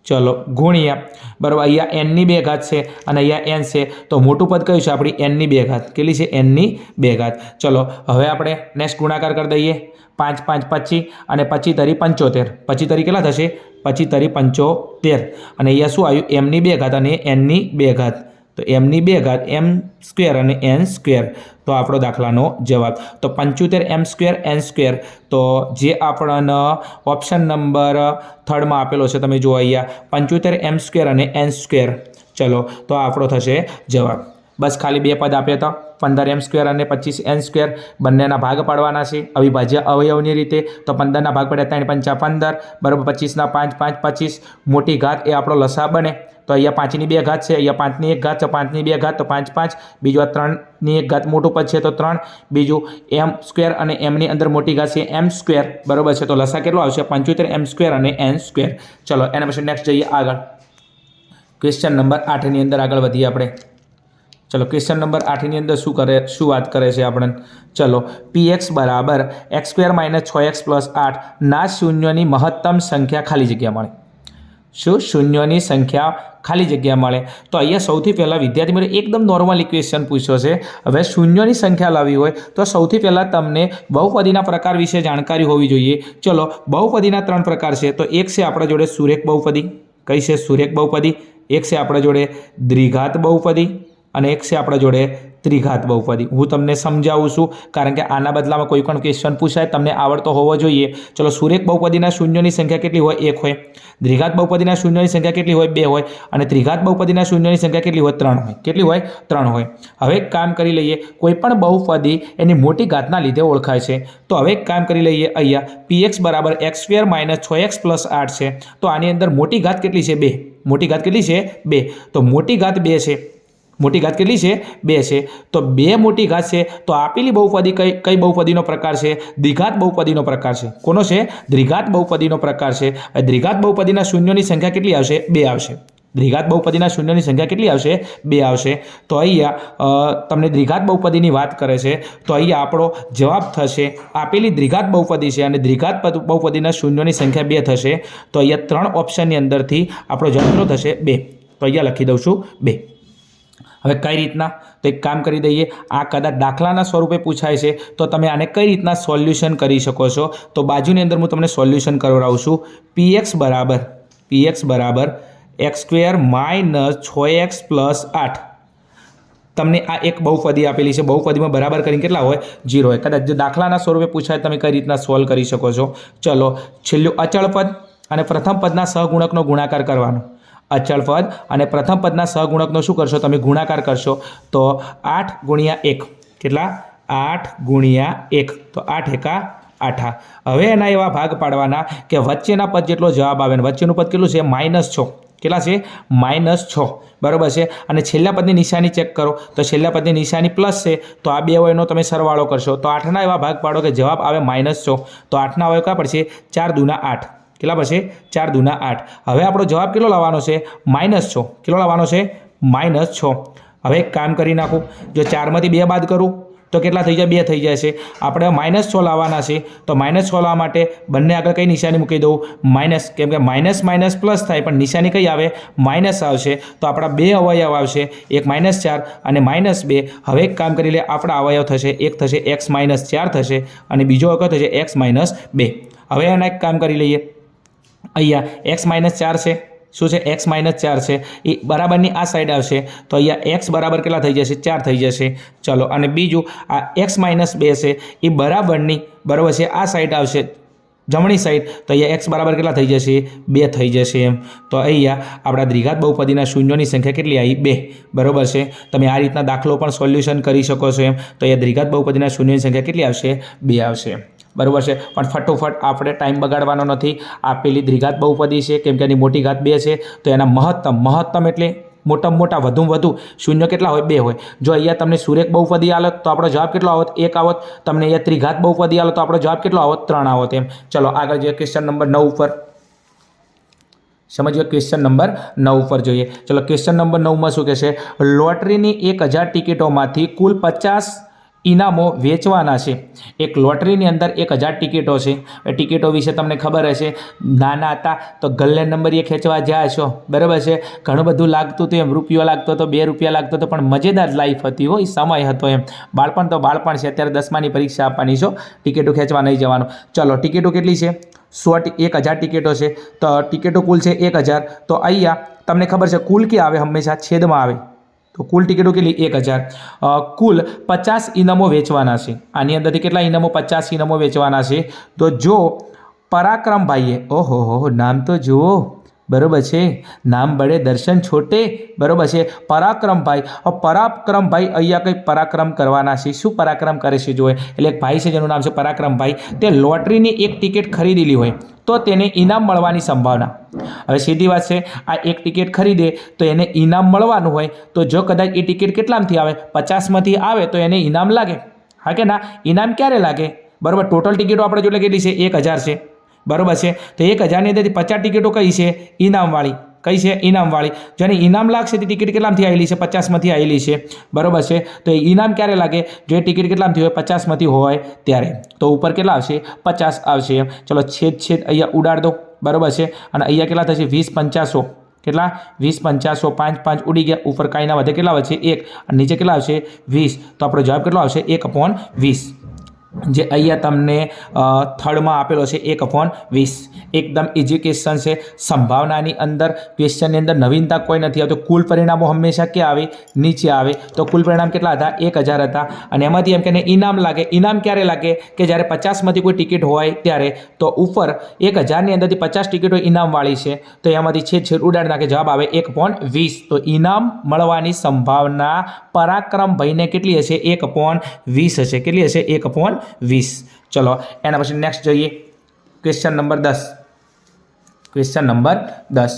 ચલો ગુણ્યા, બરાબર. અહીંયા એનની 2 ઘાત છે અને અહીંયા એન છે, તો મોટું પદ કયું છે આપણી? એનની 2 ઘાત. કેટલી છે? એનની 2 ઘાત. ચલો હવે આપણે નેક્સ્ટ ગુણાકાર કરી દઈએ. 5 5 25 અને 25 તરી 75. 25 તરી કેટલા થશે? 25 તરી 75. અને અહીંયા શું આવ્યું? એમની 2 ઘાત અને એનની 2 ઘાત, તો એમની 2 ઘાત m² અને n². તો આપણો દાખલાનો જવાબ તો 75m² n². તો જે આપણને ઓપ્શન નંબર 3માં આપેલો છે, તમે જુઓ અહીંયા 75m² અને n². ચલો તો આપણો થશે જવાબ. બસ ખાલી 2 પદ આપ્યા હતા, 15m² અને 25n². બંનેના ભાગ પાડવાના છે અવિભાજ્ય અવયવની રીતે. તો 15ના ભાગ પડ્યા 3 પંચા 15, બરાબર. 25ના 5 5 25. મોટી ઘાત એ આપણો લસા બને. તો અહીંયા 5ની 2 ઘાત છે, અહીંયા 5ની 1 ઘાત છે, 5ની 2 ઘાત તો 5 5. બીજું આ 3ની 1 ઘાત મોટું પદ છે તો 3. બીજું m² અને mની અંદર મોટી ઘાત છે m², બરાબર છે. તો લસા કેટલો આવશે? 75m² અને n². ચલો એના પછી નેક્સ્ટ જઈએ આગળ. ક્વેશ્ચન નંબર 8ની અંદર આગળ વધીએ આપણે. ચલો ક્વેશ્ચન નંબર 8ની અંદર શું વાત કરે છે આપણને? ચલો px બરાબર x² - 6x + 8 ના શૂન્યોની મહત્તમ સંખ્યા ખાલી જગ્યા મળે. શું? શૂન્યોની સંખ્યા ખાલી જગ્યા મળે. તો અહીંયા સૌથી પહેલાં વિદ્યાર્થી મિત્રો એકદમ નોર્મલ ઇક્વેશન પૂછ્યો છે. હવે શૂન્યોની સંખ્યા લાવવી હોય તો સૌથી પહેલાં તમને બહુપદીના પ્રકાર વિશે જાણકારી હોવી જોઈએ. ચલો બહુપદીના 3 પ્રકાર છે. તો એક છે આપણા જોડે સુરેખ બહુપદી. કઈ છે? સુરેખ બહુપદી. એક છે આપણા જોડે દ્વિઘાત બહુપદી અને એક છે આપણા જોડે ત્રિઘાત બહુપદી. હું તમને સમજાવું છું, કારણ કે આના બદલામાં કોઈ પણ ક્વેશ્ચન પૂછાય તમને આવડતો હોવો જોઈએ. ચલો સુરેખ બહુપદીના શૂન્યોની સંખ્યા કેટલી હોય? 1 હોય. દ્વિઘાત બહુપદીના શૂન્યોની સંખ્યા કેટલી હોય? 2 હોય. અને ત્રિઘાત બહુપદીના શૂન્યોની સંખ્યા કેટલી હોય? 3 હોય. કેટલી હોય? 3 હોય. હવે એક કામ કરી લઈએ, કોઈ પણ બહુપદી એની મોટી ઘાતના લીધે ઓળખાય છે. તો હવે એક કામ કરી લઈએ, અહીંયા px બરાબર x² - 6x + 8 છે. તો આની અંદર મોટી ઘાત કેટલી છે? 2. મોટી ઘાત કેટલી છે? 2. તો મોટી ઘાત 2 છે, મોટી ઘાત કેટલી છે? 2 છે. તો 2 મોટી ઘાત છે તો આપેલી બહુપદી કઈ બહુપદીનો પ્રકાર છે? દ્વિઘાત બહુપદીનો પ્રકાર છે. કોનો છે? દ્વિઘાત બહુપદીનો પ્રકાર છે. દ્વિઘાત બહુપદીના શૂન્યોની સંખ્યા કેટલી આવશે? 2 આવશે. દ્વિઘાત બહુપદીના શૂન્યોની સંખ્યા કેટલી આવશે? 2 આવશે. તો અહીંયા તમને દ્વિઘાત બહુપદીની વાત કરે છે તો અહીંયા આપણો જવાબ થશે, આપેલી દ્વિઘાત બહુપદી છે અને દ્વિઘાત બહુપદીના શૂન્યોની સંખ્યા 2 થશે. તો અહીંયા 3 ઓપ્શનની અંદરથી આપણો જવાબ કેટલો થશે? 2. તો અહીંયા લખી દઉં છું 2. હવે કઈ રીતના? તો એક કામ કરી દઈએ, આ કદાચ દાખલાના સ્વરૂપે પૂછાય છે તો તમે આને કઈ રીતના સોલ્યુશન કરી શકો છો? તો બાજુની અંદર હું તમને સોલ્યુશન કરાવું છું. px બરાબર x² - 6x + 8. તમને આ એક બહુપદી આપેલી છે, બહુપદીમાં બરાબર કરીને કેટલા હોય? 0 હોય. કદાચ જો દાખલાના સ્વરૂપે પૂછાય તમે કઈ રીતના સોલ્વ કરી શકો છો? ચલો, છેલ્લું અચળ પદ અને પ્રથમ પદના સહગુણકનો ગુણાકાર કરવાનો. અચળ પદ અને પ્રથમ પદના સહગુણકનો શું કરશો? તમે ગુણાકાર કરશો તો 8 × 1 કેટલા? 8 × 1 તો 8 એકા 8. હવે એના એવા ભાગ પાડવાના કે વચ્ચેના પદ જેટલો જવાબ આવે. વચ્ચેનું પદ કેટલું છે? -6. કેટલા છે? -6. બરાબર છે. અને છેલ્લા પદની નિશાની ચેક કરો તો છેલ્લા પદની નિશાની પ્લસ છે તો આ બે અવયવનો તમે સરવાળો કરશો તો 8ના એવા ભાગ પાડો કે જવાબ આવે -6. તો 8ના અવયવ કયા પડશે? 4 × 8. કેટલા પડશે? 4 × 8. હવે આપણો જવાબ કેટલો લાવવાનો છે? -6. કેટલો લાવવાનો છે? -6. હવે એક કામ કરી નાખું, જો 4માંથી 2 બાદ કરું તો કેટલા થઈ જાય? 2 થઈ જાય છે. આપણે -6 લાવવાના છે તો -6 લાવવા માટે બંને આગળ કઈ નિશાની મૂકી દઉં? માઇનસ. કેમ કે માઇનસ પ્લસ થાય પણ નિશાની કઈ આવે? માઇનસ આવશે. તો આપણા 2 અવયવ આવશે, એક -4 અને -2. હવે એક કામ કરી લે, આપણા અવયવ થશે, એક થશે x - 4 થશે અને બીજો અવયવ થશે x - 2. હવે એના એક કામ કરી લઈએ, અહીંયા x - 4 છે. શું છે? x - 4 છે. એ બરાબરની આ સાઈડ આવશે તો અહીંયા x બરાબર કેટલા થઈ જશે? 4 થઈ જશે. ચલો, અને બીજું આ x - 2 છે એ બરાબરની બરાબર છે આ સાઈડ આવશે, જમણી સાઈડ. તો અહીંયા x બરાબર કેટલા થઈ જશે? 2 થઈ જશે એમ. તો અહીંયા આપણા દ્વિઘાત બહુપદીના શૂન્યોની સંખ્યા કેટલી આવી? 2. બરાબર છે. તમે આ રીતના દાખલો પણ સોલ્યુશન કરી શકો છો એમ. તો અહીંયા દ્વિઘાત બહુપદીના શૂન્યોની સંખ્યા કેટલી આવશે? 2 આવશે. બરાબર છે. પણ ફટોફટ આપણે ટાઈમ બગાડવાનો નથી. આપેલી દ્વિઘાત બહુપદી છે કેમ કે એની મોટી ઘાત 2 છે તો એના મહત્તમ એટલે મોટામાં મોટા વધુમાં વધુ શૂન્ય કેટલા હોય? 2 હોય. જો અહીંયા તમને સુરેખ બહુપદી આવત તો આપણો જવાબ કેટલો આવત? 1 આવત. તમને અહીંયા ત્રિઘાત બહુપદી આવત તો આપણો જવાબ કેટલો આવત? 3 આવત એમ. ચલો આગળ જોઈએ, ક્વેશ્ચન નંબર 9 ઉપર સમજીએ. ક્વેશ્ચન નંબર 9 ઉપર જોઈએ. ચલો, ક્વેશ્ચન નંબર 9માં શું કહે છે? લોટરીની 1000 ટિકિટોમાંથી કુલ 50 ઇનામો વેચવાના છે. એક લોટરીની અંદર 1000 ટિકિટો છે. ટિકિટો વિશે તમને ખબર હશે, નાના હતા તો ગલ્લે નંબરીએ ખેંચવા જાય છો, બરાબર છે. ઘણું બધું લાગતું હતું એમ, રૂપિયો લાગતો હતો, 2 રૂપિયા લાગતો હતો, પણ મજેદાર લાઈફ હતી હોય, સમય હતો એમ. બાળપણ તો બાળપણ છે. અત્યારે 10માની પરીક્ષા આપવાની છો, ટિકિટો ખેંચવા નહીં જવાનું. ચલો, ટિકિટો કેટલી છે? 1000 ટિકિટો છે. તો ટિકિટો કુલ છે 1000. તો અહીંયા તમને ખબર છે કુલ ક્યાં આવે? હંમેશા છેદમાં આવે. તો કુલ ટિકિટો કેટલી? 1000. કુલ 50 ઇનામો વેચવાના છે. આની અંદરથી કેટલા ઇનામો? 50 ઇનામો વેચવાના છે. તો જો પરાક્રમભાઈએ, ઓહો નામ તો જુઓ, બરાબર છે, નામ બડે દર્શન છોટે, બરાબર છે, પરાક્રમભાઈ. પરાક્રમભાઈ અહીંયા કંઈ પરાક્રમ કરવાના છે. શું પરાક્રમ કરે છે? જોઈએ, એટલે એક ભાઈ છે જેનું નામ છે પરાક્રમભાઈ. તે લોટરીની એક ટિકિટ ખરીદેલી હોય તો તેને ઇનામ મળવાની સંભાવના. હવે સીધી વાત છે, આ એક ટિકિટ ખરીદે તો એને ઇનામ મળવાનું હોય. તો જો કદાચ એ ટિકિટ કેટલામાંથી આવે? 50માંથી આવે તો એને ઇનામ લાગે. હા કે ના? ઇનામ ક્યારે લાગે? બરાબર. ટોટલ ટિકિટો આપણે જોડે કેટલી છે? 1000 છે. બરાબર છે. તો 1000ની અંદરથી 50 ટિકિટો કઈ છે? ઇનામવાળી. કઈ છે? ઇનામવાળી. જેને ઇનામ લાગશે તે ટિકિટ કેટલામાંથી આવેલી છે? 50માંથી આવેલી છે. બરાબર છે. તો એ ઇનામ ક્યારે લાગે? જો એ ટિકિટ કેટલામાંથી હોય? 50માંથી હોય ત્યારે. તો ઉપર કેટલા આવશે? 50 આવશે. ચલો, છેદ અહીંયા ઉડાડ દો. બરાબર છે. અને અહીંયા કેટલા થશે? 20 × 50. કેટલા? 20 × 50, 5 ઉડી ગયા. ઉપર કાંઈ ના વધે, કેટલા વધશે? 1. અને નીચે કેટલા આવશે? 20. તો આપણો જવાબ કેટલો આવશે? 1/20. જે અહીંયા તમને થર્ડમાં આપેલો છે 1/20. એકદમ ઇઝી ક્વેશ્ચન છે. સંભાવનાની અંદર ક્વેશ્ચનની અંદર નવીનતા કોઈ નથી આવતું. કુલ પરિણામો હંમેશા ક્યાં આવે? નીચે આવે. તો કુલ પરિણામ કેટલા હતા? 1000 હતા. અને એમાંથી એમ કે ઇનામ લાગે. ઇનામ ક્યારે લાગે? કે જ્યારે 50માંથી કોઈ ટિકિટ હોય ત્યારે. તો ઉપર 1000ની અંદરથી 50 ટિકિટો ઇનામવાળી છે તો એમાંથી છેદ ઉડાડી નાખે, જવાબ આવે 1/20. તો ઇનામ મળવાની સંભાવના પરાક્રમભાઈને કેટલી હશે? 1/20 હશે. કેટલી હશે? 1/20. ચલો, એના પછી નેક્સ્ટ જોઈએ, ક્વેશ્ચન નંબર 10. Question number 10.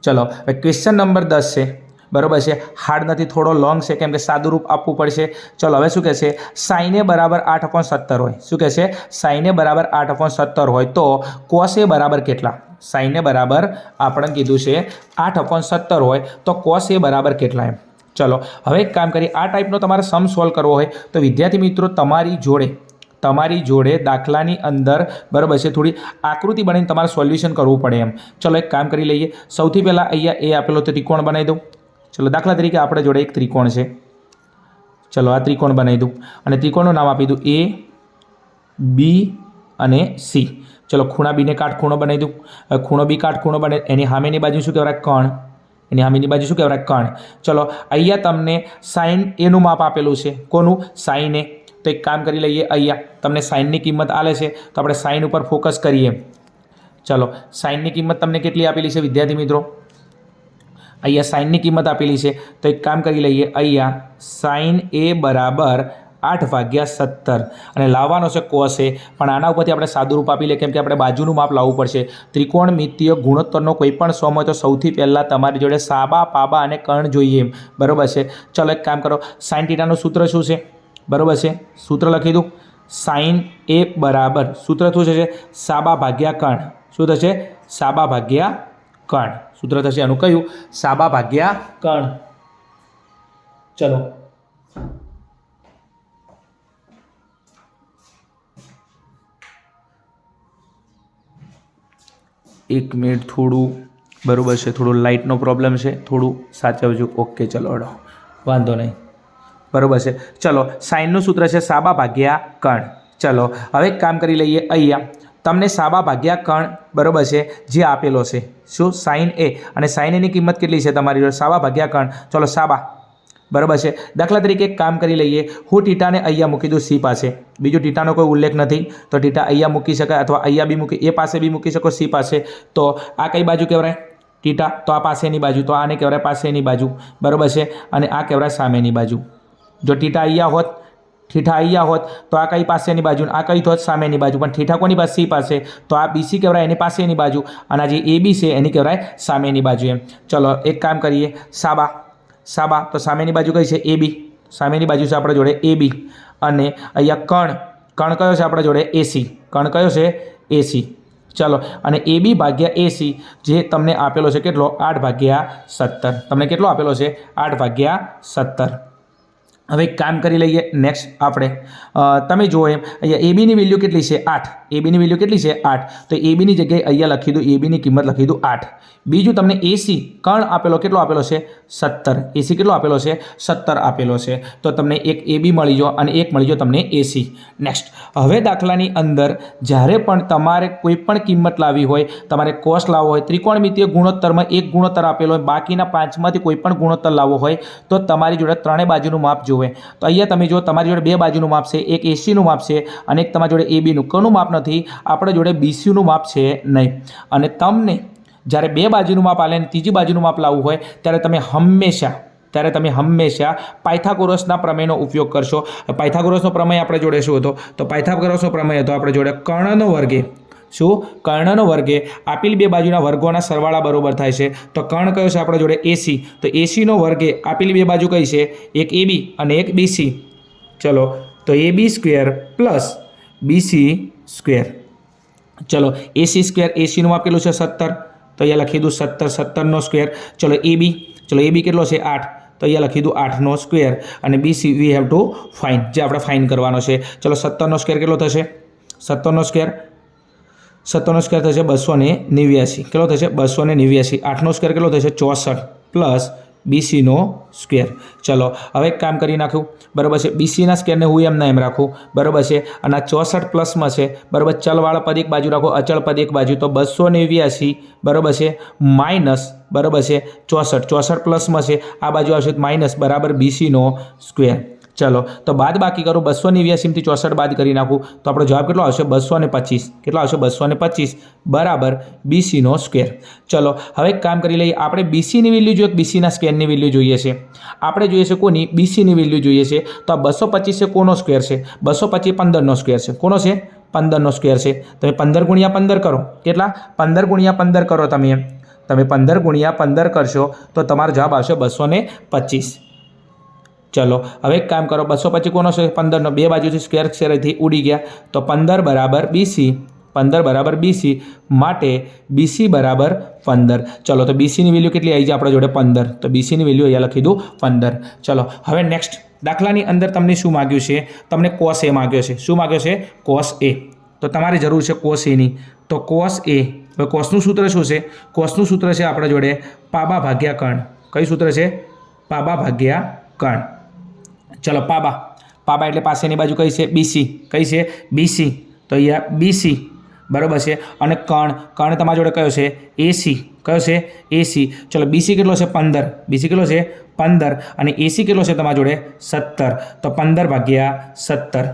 ચલો, ક્વેશ્ચન નંબર 10 છે. બરાબર છે, હાર્ડ નથી, થોડો લોંગ છે કેમ કે સાદું રૂપ આપવું પડશે. ચલો હવે શું કહે છે, સાઈને બરાબર 8/17 હોય. શું કહે છે, સાઈને બરાબર 8/17 હોય તો કોસ એ બરાબર કેટલા? સાઈને બરાબર આપણે કીધું છે 8/17 હોય તો કોસ એ બરાબર કેટલા એમ. ચલો હવે એક કામ કરીએ, આ ટાઈપનો તમારે સમ સોલ્વ કરવો હોય તો વિદ્યાર્થી મિત્રો તમારી જોડે દાખલાની અંદર બરાબર છે થોડી આકૃતિ બનાવીને તમારે સોલ્યુશન કરવું પડે એમ. ચલો એક કામ કરી લઈએ. સૌથી પહેલાં અહીંયા એ આપેલો ત્રિકોણ બનાવી દઉં. ચલો દાખલા તરીકે આપણે જોડે એક ત્રિકોણ છે. ચલો આ ત્રિકોણ બનાવી દઉં અને ત્રિકોણનું નામ આપી દઉં A, B અને C. ચલો ખૂણા બીને કાટખૂણો બનાવી દઉં. ખૂણો બી કાટખૂણો બને, એની સામેની બાજુ શું કહેવાય? કણ. એની સામેની બાજુ શું કહેવાય? કણ. ચલો અહીંયા તમને સાઇન એનું માપ આપેલું છે. કોનું? સાઇન એ. તો એક કામ કરી લઈએ, અહીંયા તમને સાઇનની કિંમત આલે છે તો આપણે સાઇન ઉપર ફોકસ કરીએ. ચલો સાઇનની કિંમત તમને કેટલી આપેલી છે વિદ્યાર્થી મિત્રો? અહીંયા સાઇનની કિંમત આપેલી છે તો એક કામ કરી લઈએ, અહીંયા સાઇન એ બરાબર 8/17 અને લાવવાનો છે કોસ એ. પણ આના ઉપરથી આપણે સાદું રૂપ આપી લઈએ કેમ કે આપણે બાજુનું માપ લાવવું પડશે. ત્રિકોણમિતીય ગુણોત્તરનો કોઈ પણ સમ હોય તો સૌથી પહેલાં તમારી જોડે સાબા, પાબા અને કર્ણ જોઈએ, બરાબર છે. ચલો એક કામ કરો, સાઇન થીટાનું સૂત્ર શું છે? બરાબર છે, સૂત્ર લખી દઉં. સાઇન એ બરાબર સૂત્ર શું થશે? સાબા ભાગ્યા કર્ણ. શું થશે? સાબા ભાગ્યા કર્ણ. સૂત્ર થશે એનું કયું? સાબા ભાગ્યા કર્ણ. ચલો એક મિનિટ, થોડું બરાબર છે, થોડું લાઇટનો પ્રોબ્લેમ છે, થોડું સાચવજો. ઓકે ચલો હડો, વાંધો નહીં, બરાબર છે. ચલો સાઇનનું સૂત્ર છે સાબા ભાગ્યા કર્ણ. ચલો હવે એક કામ કરી લઈએ, અહીંયા તમને સાબા ભાગ્યા કર્ણ બરાબર છે જે આપેલો છે. શું? સાઇન એ. અને સાઇન એની કિંમત કેટલી છે તમારી જોડે? સાબા ભાગ્યા કર્ણ. ચલો સાબા, બરાબર છે. દાખલા તરીકે એક કામ કરી લઈએ, હું ટીટાને અહીંયા મૂકી દઉં સી પાસે. બીજું ટીટાનો કોઈ ઉલ્લેખ નથી તો ટીટા અહીંયા મૂકી શકાય અથવા અહીંયા બી મૂકી, એ પાસે બી મૂકી શકો, સી પાસે. તો આ કઈ બાજુ કહેવાય? ટીટા. તો આ પાસેની બાજુ, તો આને કહેવાય પાસેની બાજુ, બરાબર છે. અને આ કહેવાય સામેની બાજુ. જો ટીટા અહીંયા હોત તો આ કઈ પાસેની બાજુ, આ કઈ થોત? સામેની બાજુ. પણ ઠીઠા કોની પાસે? સી પાસે. તો આ બીસી કહેવાય એની પાસેની બાજુ અને આ જે એ બી છે એની કહેવાય સામેની બાજુ એમ. ચલો એક કામ કરીએ, સાબા તો સામેની બાજુ કઈ છે? એ બી. સામેની બાજુ છે આપણા જોડે એ બી. અને અહીંયા કર્ણ કયો છે આપણા જોડે? એસી. કર્ણ કયો છે? એસી. ચલો અને એ બી ભાગ્યા એસી જે તમને આપેલો છે કેટલો? 8/17. તમને કેટલો આપેલો છે? 8/17. હવે એક કામ કરી લઈએ નેક્સ્ટ આપણે, તમે જુઓ એમ અહીંયા એ બીની વેલ્યુ કેટલી છે? 8. એ બીની વેલ્યુ કેટલી છે? 8. તો એ બીની જગ્યાએ અહીંયા લખી દઉં, એ બીની કિંમત લખી દઉં 8. બીજું તમને એસી કર્ણ આપેલો કેટલો આપેલો છે? 17. એસી કેટલો આપેલો છે? 17 આપેલો છે. તો તમને એક એ બી મળી ગયો અને એક મળી ગયો તમને એસી. નેક્સ્ટ હવે દાખલાની અંદર જ્યારે પણ તમારે કોઈ પણ કિંમત લાવવી હોય, તમારે કોસ લાવવો હોય, ત્રિકોણમિતીય ગુણોત્તરમાં એક ગુણોત્તર આપેલો હોય, બાકીના 5માંથી કોઈ પણ ગુણોત્તર લાવવો હોય તો તમારી જોડે ત્રણેય બાજુનું માપ જોવે. તો અહીંયા તમે જો તમારી જોડે બે બાજુનું માપ છે, એક એસીનું માપ છે અને એક તમારી જોડે એ બીનું. કોનું માપ નથી? આપણા જોડે બીસીનું માપ છે નહીં. અને તમને જ્યારે બે બાજુનું માપ આલે અને ત્રીજી બાજુનું માપ લાવવું હોય ત્યારે તમે હંમેશા પાયથાગોરસના પ્રમેયનો ઉપયોગ કરશો. પાયથાગોરસનો પ્રમેય આપણે જોડે શું હતો? તો પાયથાગોરસનો પ્રમેય હતો આપણે જોડે કર્ણનો વર્ગે. શું? કર્ણનો વર્ગે આપેલી બે બાજુના વર્ગોના સરવાળા બરોબર થાય છે. તો કર્ણ કયો છે આપણા જોડે? એસી. તો એસીનો વર્ગે આપેલી બે બાજુ કઈ છે? એક એ બી અને એક બીસી. ચલો તો એ બી સ્ક્વેર પ્લસ બીસી સ્ક્વેર. ચલો એસી સ્ક્વેર, એસીનું માપ કેટલું છે? 17. તો અહીંયા લખી દઉં 17નો સ્ક્વેર. ચલો એ બી કેટલો છે? 8. તો અહીંયા લખી દઉં 8નો સ્ક્વેર. અને BC we have to fine, જે આપણે ફાઇન કરવાનો છે. ચલો 17નો સ્ક્વેર કેટલો થશે? 17નો સ્ક્વેર થશે 289. કેટલો થશે? 289. 8નો સ્ક્વેર કેટલો થશે? 64 પ્લસ બીસીનો સ્ક્વેર. ચલો હવે એક કામ કરી નાખ્યું, બરાબર છે. બીસીના સ્ક્વેરને હું એમ રાખું, બરાબર છે. અને આ 64 પ્લસમાં છે, બરાબર. ચલવાળા પદ એક બાજુ રાખો, અચળ પદ એક બાજુ. તો 289 બરાબર છે માઇનસ, બરાબર છે 64 પ્લસમાં છે, આ બાજુ આવશે માઇનસ, બરાબર બીસીનો સ્ક્વેર. ચલો તો બાદ બાકી કરું, 289માંથી 64 બાદ કરી નાખું તો આપણો જવાબ કેટલો આવશે? 225. કેટલો આવશે? 225 બરાબર બીસીનો સ્ક્વેર. ચલો હવે એક કામ કરી લઈએ, આપણે બીસીની વેલ્યુ જોઈએ, બીસીના સ્ક્વેરની વેલ્યુ જોઈએ છે. આપણે જોઈએ છે કોની? બીસીની વેલ્યુ જોઈએ છે. તો આ 225 છે કોનો સ્ક્વેર છે? 225 15નો સ્ક્વેર છે. કોનો છે? 15નો સ્ક્વેર છે. તમે 15 × 15 કરો. કેટલા? 15 × 15 કરો તમે એમ. તમે 15 ગુણ્યા 15 કરશો તો તમારો જવાબ આવશે 225. ચલો હવે એક કામ કરો, 225 કોનો છે? 15નો. બે બાજુથી સ્ક્વેરથી ઉડી ગયા તો 15 બરાબર BC. 15 બરાબર BC માટે BC બરાબર 15. ચલો તો BCની વેલ્યુ કેટલી આવી જાય આપણા જોડે? 15. તો BCની વેલ્યુ અહીંયા લખી દઉં 15. ચલો હવે નેક્સ્ટ દાખલાની અંદર તમને શું માગ્યું છે? તમને cos A માગ્યો છે. શું માગ્યો છે? cos A. તો તમારે જરૂર છે cos A ની. તો cos A, હવે cosનું સૂત્ર શું છે? cosનું સૂત્ર છે આપણા જોડે પાબા ભાગ્યા કર્ણ. કયું સૂત્ર છે? પાબા ભાગ્યા કર્ણ. ચલો પાબા એટલે પાસેની બાજુ કઈ છે? BC. કઈ છે? BC. તો અહીંયા BC બરાબર છે. અને કર્ણ તમારા જોડે કયો છે? AC. કયો છે? AC. ચલો BC કેટલો છે? 15. BC કેટલો છે? 15. અને AC કેટલો છે તમારા જોડે? 17. તો 15 ભાગ્યા 17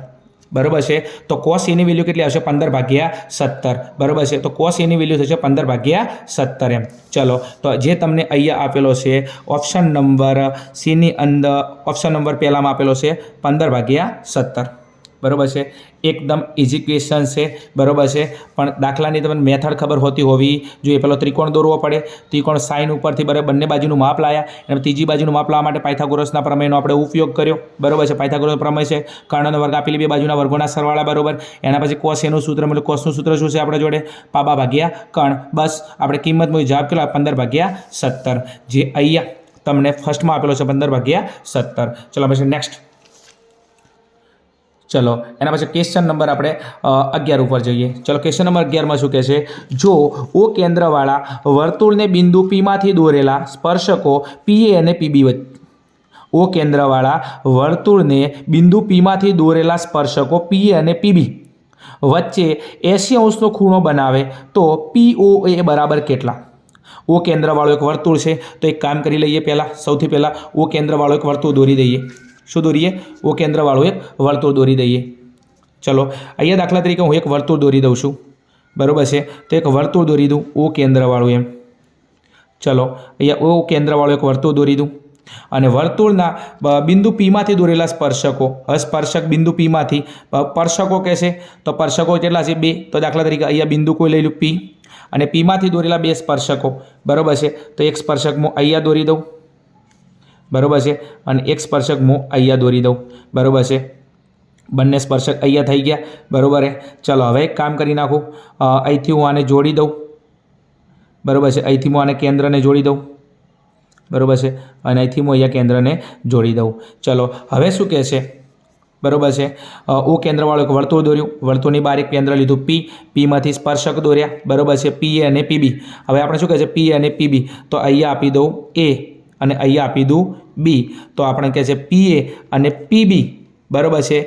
બરાબર છે. તો cos A ની વેલ્યુ કેટલી આવશે? 15 ભાગ્યા 17 બરાબર છે. તો cos A ની વેલ્યુ થશે 15 ભાગ્યા 17 એમ. ચલો તો જે તમને અહીંયા આપેલો છે ઓપ્શન નંબર C ની અંદર, ઓપ્શન નંબર પહેલામાં આપેલો છે 15 ભાગ્યા 17 બરાબર છે. એકદમ ઇઝી ક્વેશ્ચન છે બરાબર છે. પણ દાખલાની તમને મેથડ ખબર હોતી હોવી જોઈએ. પેલો ત્રિકોણ દોરવો પડે, ત્રિકોણ સાઇન ઉપરથી બરાબર બંને બાજુનું માપ લાયા અને ત્રીજી બાજુનું માપ લાવવા માટે પાયથાગોરસના પ્રમેયનો આપણે ઉપયોગ કર્યો બરાબર છે. પાયથાગોરસ પ્રમેય છે કર્ણનો વર્ગ આપેલી બે બાજુના વર્ગોના સરવાળા બરાબર. એના પછી cos A નું સૂત્ર એટલે cosનું સૂત્ર શું છે આપણા જોડે? પાબા ભાગ્યા કર્ણ. બસ આપણે કિંમત મુજબ જવાબ કેટલો? 15 ભાગ્યા 17 જે અહીંયા તમને ફર્સ્ટમાં આપેલો છે 15 ભાગ્યા 17. ચલો પછી નેક્સ્ટ. ચલો એના પછી ક્વેશ્ચન નંબર આપણે 11 ઉપર જઈએ. ચલો ક્વેશ્ચન નંબર 11માં શું કહે છે? જો O કેન્દ્રવાળા વર્તુળને બિંદુ Pમાંથી દોરેલા સ્પર્શકો PA અને PB વચ્ચે, O કેન્દ્રવાળા વર્તુળને બિંદુ Pમાંથી દોરેલા સ્પર્શકો PA અને PB વચ્ચે 80° ખૂણો બનાવે તો POA બરાબર કેટલા? O કેન્દ્રવાળો એક વર્તુળ છે. તો એક કામ કરી લઈએ. સૌથી પહેલાં O કેન્દ્રવાળો એક વર્તુળ દોરી દઈએ. શું દોરીએ? O કેન્દ્રવાળું એક વર્તુળ દોરી દઈએ. ચલો અહીંયા દાખલા તરીકે હું એક વર્તુળ દોરી દઉં છું બરાબર છે. તો એક વર્તુળ દોરી દઉં O કેન્દ્રવાળું એમ. ચલો અહીંયા O કેન્દ્રવાળું એક વર્તુળ દોરી દઉં અને વર્તુળના બિંદુ Pમાંથી દોરેલા સ્પર્શકો, હવે સ્પર્શક બિંદુ Pમાંથી, સ્પર્શકો કહેશે તો સ્પર્શકો કેટલા છે? 2. તો દાખલા તરીકે અહીંયા બિંદુ કોઈ લઈ લઉં P અને Pમાંથી દોરેલા 2 સ્પર્શકો બરાબર છે. તો એક સ્પર્શક હું અહીંયા દોરી દઉં બરાબર છે અને એક સ્પર્શક હું અહીંયા દોરી દઉં બરાબર છે. બંને સ્પર્શક અહીંયા થઈ ગયા બરાબર છે. ચલો હવે એક કામ કરી નાખું. અહીંથી હું આને જોડી દઉં બરાબર છે. અહીંથી હું આને કેન્દ્રને જોડી દઉં બરાબર છે અને અહીંથી હું અહીંયા કેન્દ્રને જોડી દઉં. ચલો હવે શું કહે છે બરાબર છે? O કેન્દ્રવાળું એક વર્તુળ દોર્યું, વર્તુળની બહાર એક કેન્દ્ર લીધું Pમાંથી સ્પર્શક દોર્યા બરાબર છે PA અને PB. હવે આપણે શું કહે છે? PA અને PB. તો અહીંયા આપી દઉં A અને અહીંયા આપી દઉં B. તો આપણે કહે છે PA અને PB બરાબર છે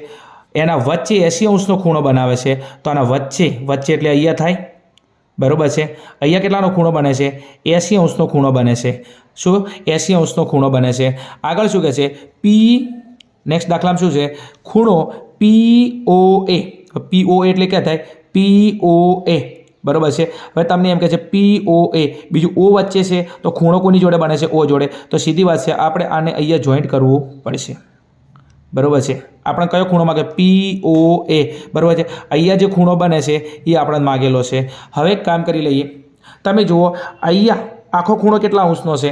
એના વચ્ચે 80° ખૂણો બનાવે છે. તો આના વચ્ચે એટલે અહીંયા થાય બરાબર છે. અહીંયા કેટલાનો ખૂણો બને છે? 80° ખૂણો બને છે. શું? 80° ખૂણો બને છે. આગળ શું કહે છે? નેક્સ્ટ દાખલામાં શું છે? ખૂણો POA. POA એટલે ક્યાં થાય? POA બરાબર છે. હવે તમને એમ કહે છે POA, બીજું O વચ્ચે છે તો ખૂણો કોની જોડે બને છે? O જોડે. તો સીધી વાત છે આપણે આને અહીંયા જોઈન્ટ કરવું પડશે બરાબર છે. આપણે કયો ખૂણો માગે? POA બરાબર છે. અહીંયા જે ખૂણો બને છે એ આપણને માગેલો છે. હવે એક કામ કરી લઈએ. તમે જુઓ અહીંયા આખો ખૂણો કેટલા અંશનો છે?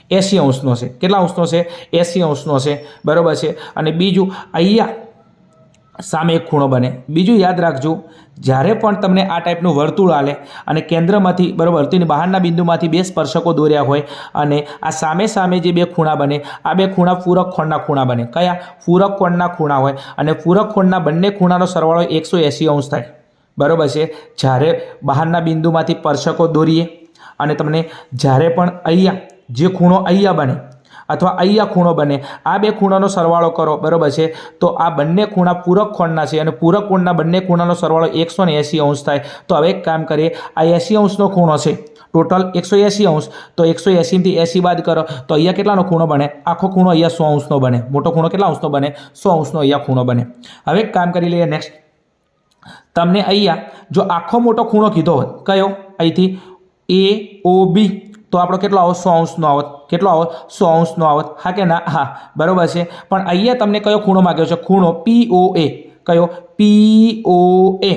80° છે. કેટલા અંશનો છે? 80° છે બરાબર છે. અને બીજું અહીંયા સામે એક ખૂણો બને. બીજું યાદ રાખજો, જ્યારે પણ તમને આ ટાઈપનું વર્તુળ આલે અને કેન્દ્રમાંથી બરાબર વર્તુળની બહારના બિંદુમાંથી 2 સ્પર્શકો દોર્યા હોય અને આ સામે જે 2 ખૂણા બને, આ 2 ખૂણા પૂરક કોણના ખૂણા બને. કયા? પૂરક કોણના ખૂણા હોય અને પૂરક કોણના બંને ખૂણાનો સરવાળો 180° થાય બરાબર છે. જ્યારે બહારના બિંદુમાંથી સ્પર્શકો દોરીએ અને તમને જ્યારે પણ અહીંયા જે ખૂણો અહીંયા બને અથવા અહીંયા ખૂણો બને, આ 2 ખૂણાનો સરવાળો કરો બરાબર છે. તો આ બંને ખૂણા પૂરક કોણના છે અને પૂરક કોણના બંને ખૂણાનો સરવાળો 180° થાય. તો હવે એક કામ કરીએ. આ 80°નો ખૂણો છે, ટોટલ 180°. તો 180 થી 80 બાદ કરો તો અહીંયા કેટલાનો ખૂણો બને? આખો ખૂણો અહીંયા 100° બને. મોટો ખૂણો કેટલા અંશનો બને? 100° અહીંયા ખૂણો બને. હવે એક કામ કરી લઈએ. નેક્સ્ટ તમને અહીંયા જો આખો મોટો ખૂણો કીધો હોત, કયો? અહીંથી AOB, તો આપણો કેટલો આવત? 100°નો આવત. કેટલો આવત? 100°નો આવત. હા કે ના? હા બરાબર છે. પણ અહીંયા તમને કયો ખૂણો માગ્યો છે? ખૂણો POA. કયો POA।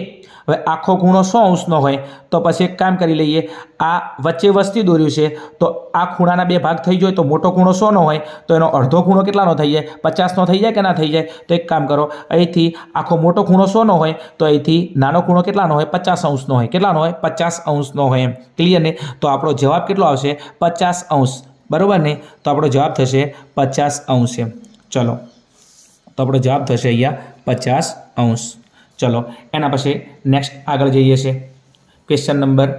હવે આખો ખૂણો 100 અંશનો હોય તો પછી એક કામ કરી લઈએ, આ વચ્ચે વસ્તી દોર્યું છે તો આ ખૂણાના બે ભાગ થઈ જાય, તો મોટો ખૂણો 100નો હોય તો એનો અડધો ખૂણો કેટલાનો થઈ જાય? 50નો થઈ જાય કે ના થઈ જાય? તો એક કામ કરો, અહીંથી આખો મોટો ખૂણો 100નો હોય તો અહીંથી નાનો ખૂણો કેટલાનો હોય? 50 અંશનો હોય। કેટલાનો હોય? 50 અંશનો હોય, એમ ક્લિયર ને? તો આપણો જવાબ કેટલો આવશે? 50 અંશ, બરાબર ને? તો આપણો જવાબ થશે 50 અંશ એમ। ચલો, તો આપણો જવાબ થશે અહીંયા 50 અંશ। ચલો, એના પછી નેક્સ્ટ આગળ જઈએ છે, ક્વેશ્ચન નંબર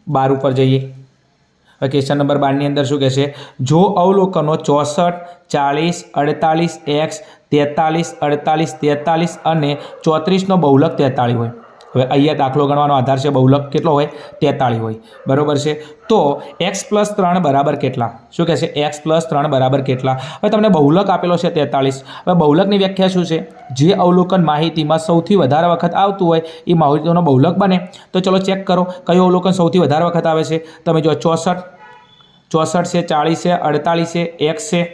12 ઉપર જઈએ। હવે ક્વેશ્ચન નંબર 12 ની અંદર શું કહે છે? જો અવલોકનો 64, 40, 48, x, 43, 48, 43 અને 34નો બહુલક 43 હોય। હવે અહીંયા દાખલો ગણવાનો આધાર છે બહુલક કેટલો હોય? 43 હોય, બરોબર છે? તો x + 3 બરાબર કેટલા? શું કહે છે? x + 3 બરાબર કેટલા? હવે તમને બહુલક આપેલો છે 43। હવે બહુલકની વ્યાખ્યા શું છે? જે અવલોકન માહિતીમાં સૌથી વધારે વખત આવતું હોય એ માહિતીનો બહુલક બને। તો ચલો ચેક કરો કયું અવલોકન સૌથી વધારે વખત આવે છે। તમે જો 64 છે, 40 છે, 48 છે, x છે।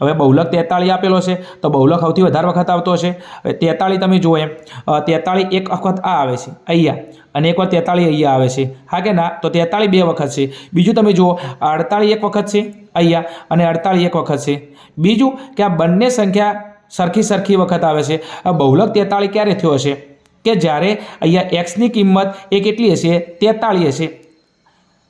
હવે બહુલક 43 આપેલો છે તો બહુલક સૌથી વધારે વખત આવતો હશે। હવે 43 તમે જુઓ, એમ 43 એક વખત આ આવે છે અહીંયા, અને એક વાર 43 અહીંયા આવે છે, હા કે ના? તો 43 બે વખત છે। બીજું તમે જુઓ, 48 એક વખત છે અહીંયા, અને 48 એક વખત છે। બીજું કે આ બંને સંખ્યા સરખી વખત આવે છે। આ બહુલક 43 ક્યારે થયો હશે? કે જ્યારે અહીંયા x ની કિંમત એ કેટલી હશે? 43 હશે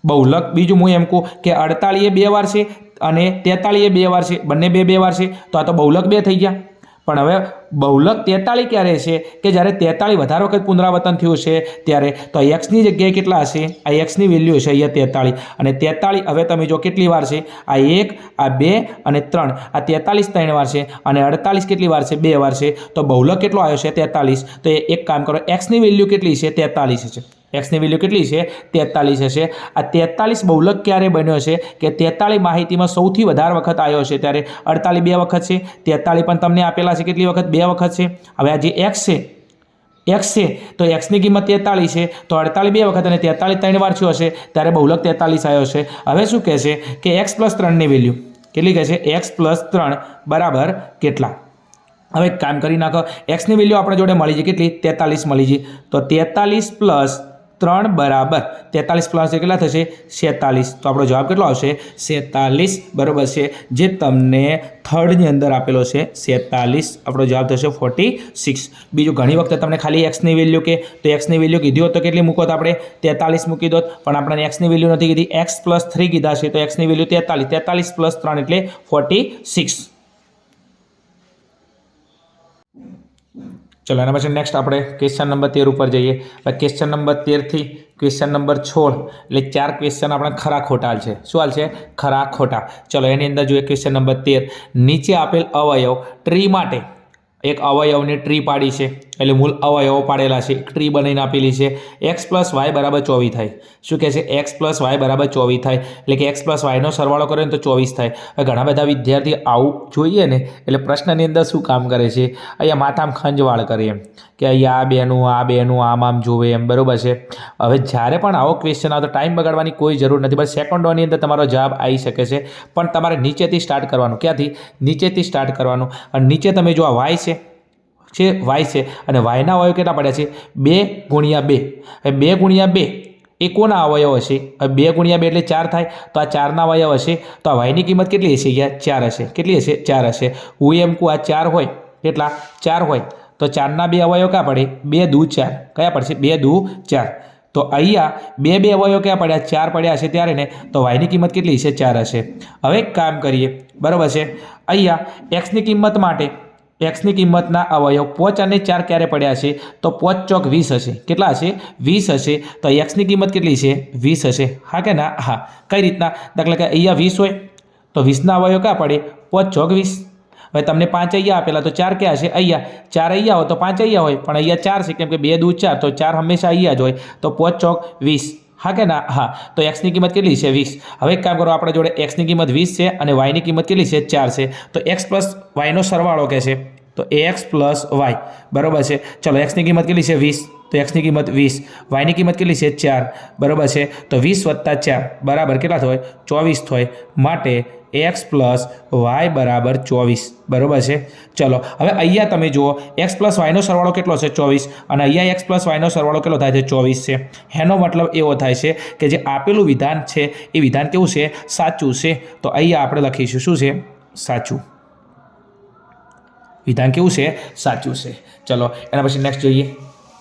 બહુલક। બીજું હું એમ કહું કે 48 એ બે વાર છે અને 43 એ બે વાર છે, બંને બે વાર છે, તો આ તો બહુલક બે થઈ ગયા। પણ હવે બહુલક 43 ક્યારે છે? કે જ્યારે 43 વધારે વખત પુનરાવર્તન થયું છે ત્યારે। તો એક્સની જગ્યાએ કેટલા હશે? આ એક્સની વેલ્યુ હશે અહીંયા 43, અને 43 હવે તમે જો કેટલી વાર છે? આ 1, આ 2 અને 3, આ 43 3 વાર છે, અને 48 કેટલી વાર છે? 2 વાર છે। તો બહુલક કેટલો આવ્યો છે? 43। તો એક કામ કરો, એક્સની વેલ્યુ કેટલી છે? 43 છે। એક્સની વેલ્યુ કેટલી છે? 43 હશે। આ 43 બહુલક ક્યારે બન્યો છે? કે 43 માહિતીમાં સૌથી વધારે વખત આવ્યો છે ત્યારે। 48 બે વખત છે, 43 પણ તમને આપેલા છે કેટલી વખત? બે વખત છે। હવે આ જે x છે તો x ની કિંમત 43 છે, તો 48 બે વખત અને 43 3 વાર થયો હશે ત્યારે બહુલક 43 આવ્યો છે। હવે શું કહે છે કે x + 3 ની વેલ્યુ કેટલી કહે છે? x + 3 બરાબર કેટલા? હવે એક કામ કરી નાખો, x ની વેલ્યુ આપણે જોડે મળી છે કેટલી? 43 મળી છે। તો 43 + 3 બરાબર 43 પ્લસ કેટલા થશે? 46। તો આપણો જવાબ કેટલો આવશે? 46, બરાબર છે, જે તમને થર્ડની અંદર આપેલો છે 46। આપણો જવાબ થશે 46। બીજું ઘણી વખતે તમને ખાલી એક્સની વેલ્યુ કે, તો એક્સની વેલ્યુ કીધી હોત તો કેટલી મૂકો? આપણે 43 મૂકી દોત, પણ આપણે એક્સની વેલ્યુ નથી કીધી, x + 3 કીધા છે, તો એક્સની વેલ્યુ 43, 43 + 3 એટલે 46। ચલો, એના પછી નેક્સ્ટ આપણે ક્વેશ્ચન નંબર 13 ઉપર જઈએ। ક્વેશ્ચન નંબર 13 થી ક્વેશ્ચન નંબર 16 એટલે 4 ક્વેશ્ચન આપણે ખરા ખોટા છે। શું હાલ છે? ખરા ખોટા। ચલો, એની અંદર જોઈએ ક્વેશ્ચન નંબર 13, નીચે આપેલ અવયવ ટ્રી માટે એક અવયવની ટ્રી પાડી છે, એટલે મૂળ અવયવો પાડેલા છે, ટ્રી બનાવીને આપેલી છે। x + y = 24 થાય। શું કહે છે? x + y = 24 થાય, એટલે કે x + y નો સરવાળો કરે ને તો 24 થાય। હવે ઘણા બધા વિદ્યાર્થી આવું જોઈએ ને એટલે પ્રશ્નની અંદર શું કામ કરે છે? અહીંયા માથામાં ખંજવાળ કરે એમ કે અહીંયા આ બેનું આમ જોવે એમ, બરાબર છે? હવે જ્યારે પણ આવો ક્વેશ્ચન આવે તો ટાઈમ બગાડવાની કોઈ જરૂર નથી, બસ સેકન્ડોની અંદર તમારો જવાબ આવી શકે છે। પણ તમારે નીચેથી સ્ટાર્ટ કરવાનું। ક્યાંથી? નીચેથી સ્ટાર્ટ કરવાનું। અને નીચે તમે જો આ y છે અને yના અવયવ કેટલા પડ્યા છે? 2 × 2। હવે 2 × 2 એ કોના અવયવ હશે? 2 × 2 એટલે 4 થાય, તો આ 4ના અવયવ હશે, તો આ yની કિંમત કેટલી હશે? અહીંયા 4 હશે। કેટલી હશે? 4 હશે। હું એમ કહું આ 4 હોય, કેટલા? 4 હોય તો 4ના 2 અવયવ ક્યાં પડે? 2 × 2 = 4। કયા પડશે? 2 × 2 = 4। તો અહીંયા 2 અવયવ ક્યાં પડ્યા? 4 પડ્યા હશે ત્યારે ને, તો yની કિંમત કેટલી હશે? 4 હશે। હવે એક કામ કરીએ, બરાબર છે? અહીંયા xની કિંમત માટે એક્સની કિંમતના અવયવ 5 અને 4 ક્યારે પડ્યા છે? તો 5 ચોક 20 હશે। કેટલા હશે? 20 હશે। તો એક્સની કિંમત કેટલી છે? 20 હશે, હા કે ના? હા। કઈ રીતના? દાખલા કે અહીંયા 20 હોય તો 20ના અવયવ ક્યાં પડે? 5 ચોક 20। હવે તમને 5 અહીંયા આપેલા, તો 4 ક્યાં હશે? અહીંયા। 4 અહીંયા હોય તો 5 અહીંયા હોય, પણ અહીંયા 4 છે, કેમ કે 2 × 2 = 4, તો 4 હંમેશા અહીંયા જ હોય, તો 5 ચોક 20, હા કે ના? હા। તો એક્સની કિંમત કેટલી છે? 20। હવે એક કામ કરો, આપણે જોડે એક્સની કિંમત 20 છે અને વાયની કિંમત કેટલી છે? 4 છે, તો x + y નો સરવાળો કહે છે, તો એક્સ પ્લસ વાય બરાબર છે. ચલો એક્સની કિંમત કેટલી છે 20, તો એક્સની કિંમત 20, વાયની કિંમત કેટલી છે 4 બરાબર છે. તો 20 + 4 બરાબર કેટલા થાય 24 થાય. માટે એક્સ પ્લસ વાય બરાબર 24 બરાબર છે. ચલો હવે અહીંયા તમે જુઓ એક્સ પ્લસ વાયનો સરવાળો કેટલો છે 24 અને અહીંયા એક્સ પ્લસ વાયનો સરવાળો કેટલો થાય છે 24 છે. એનો મતલબ એવો થાય છે કે જે આપેલું વિધાન છે એ વિધાન કેવું છે સાચું છે. તો અહીંયા આપણે લખીશું શું છે સાચું. વિધાન કેવું છે સાચું છે. ચલો એના પછી નેક્સ્ટ જોઈએ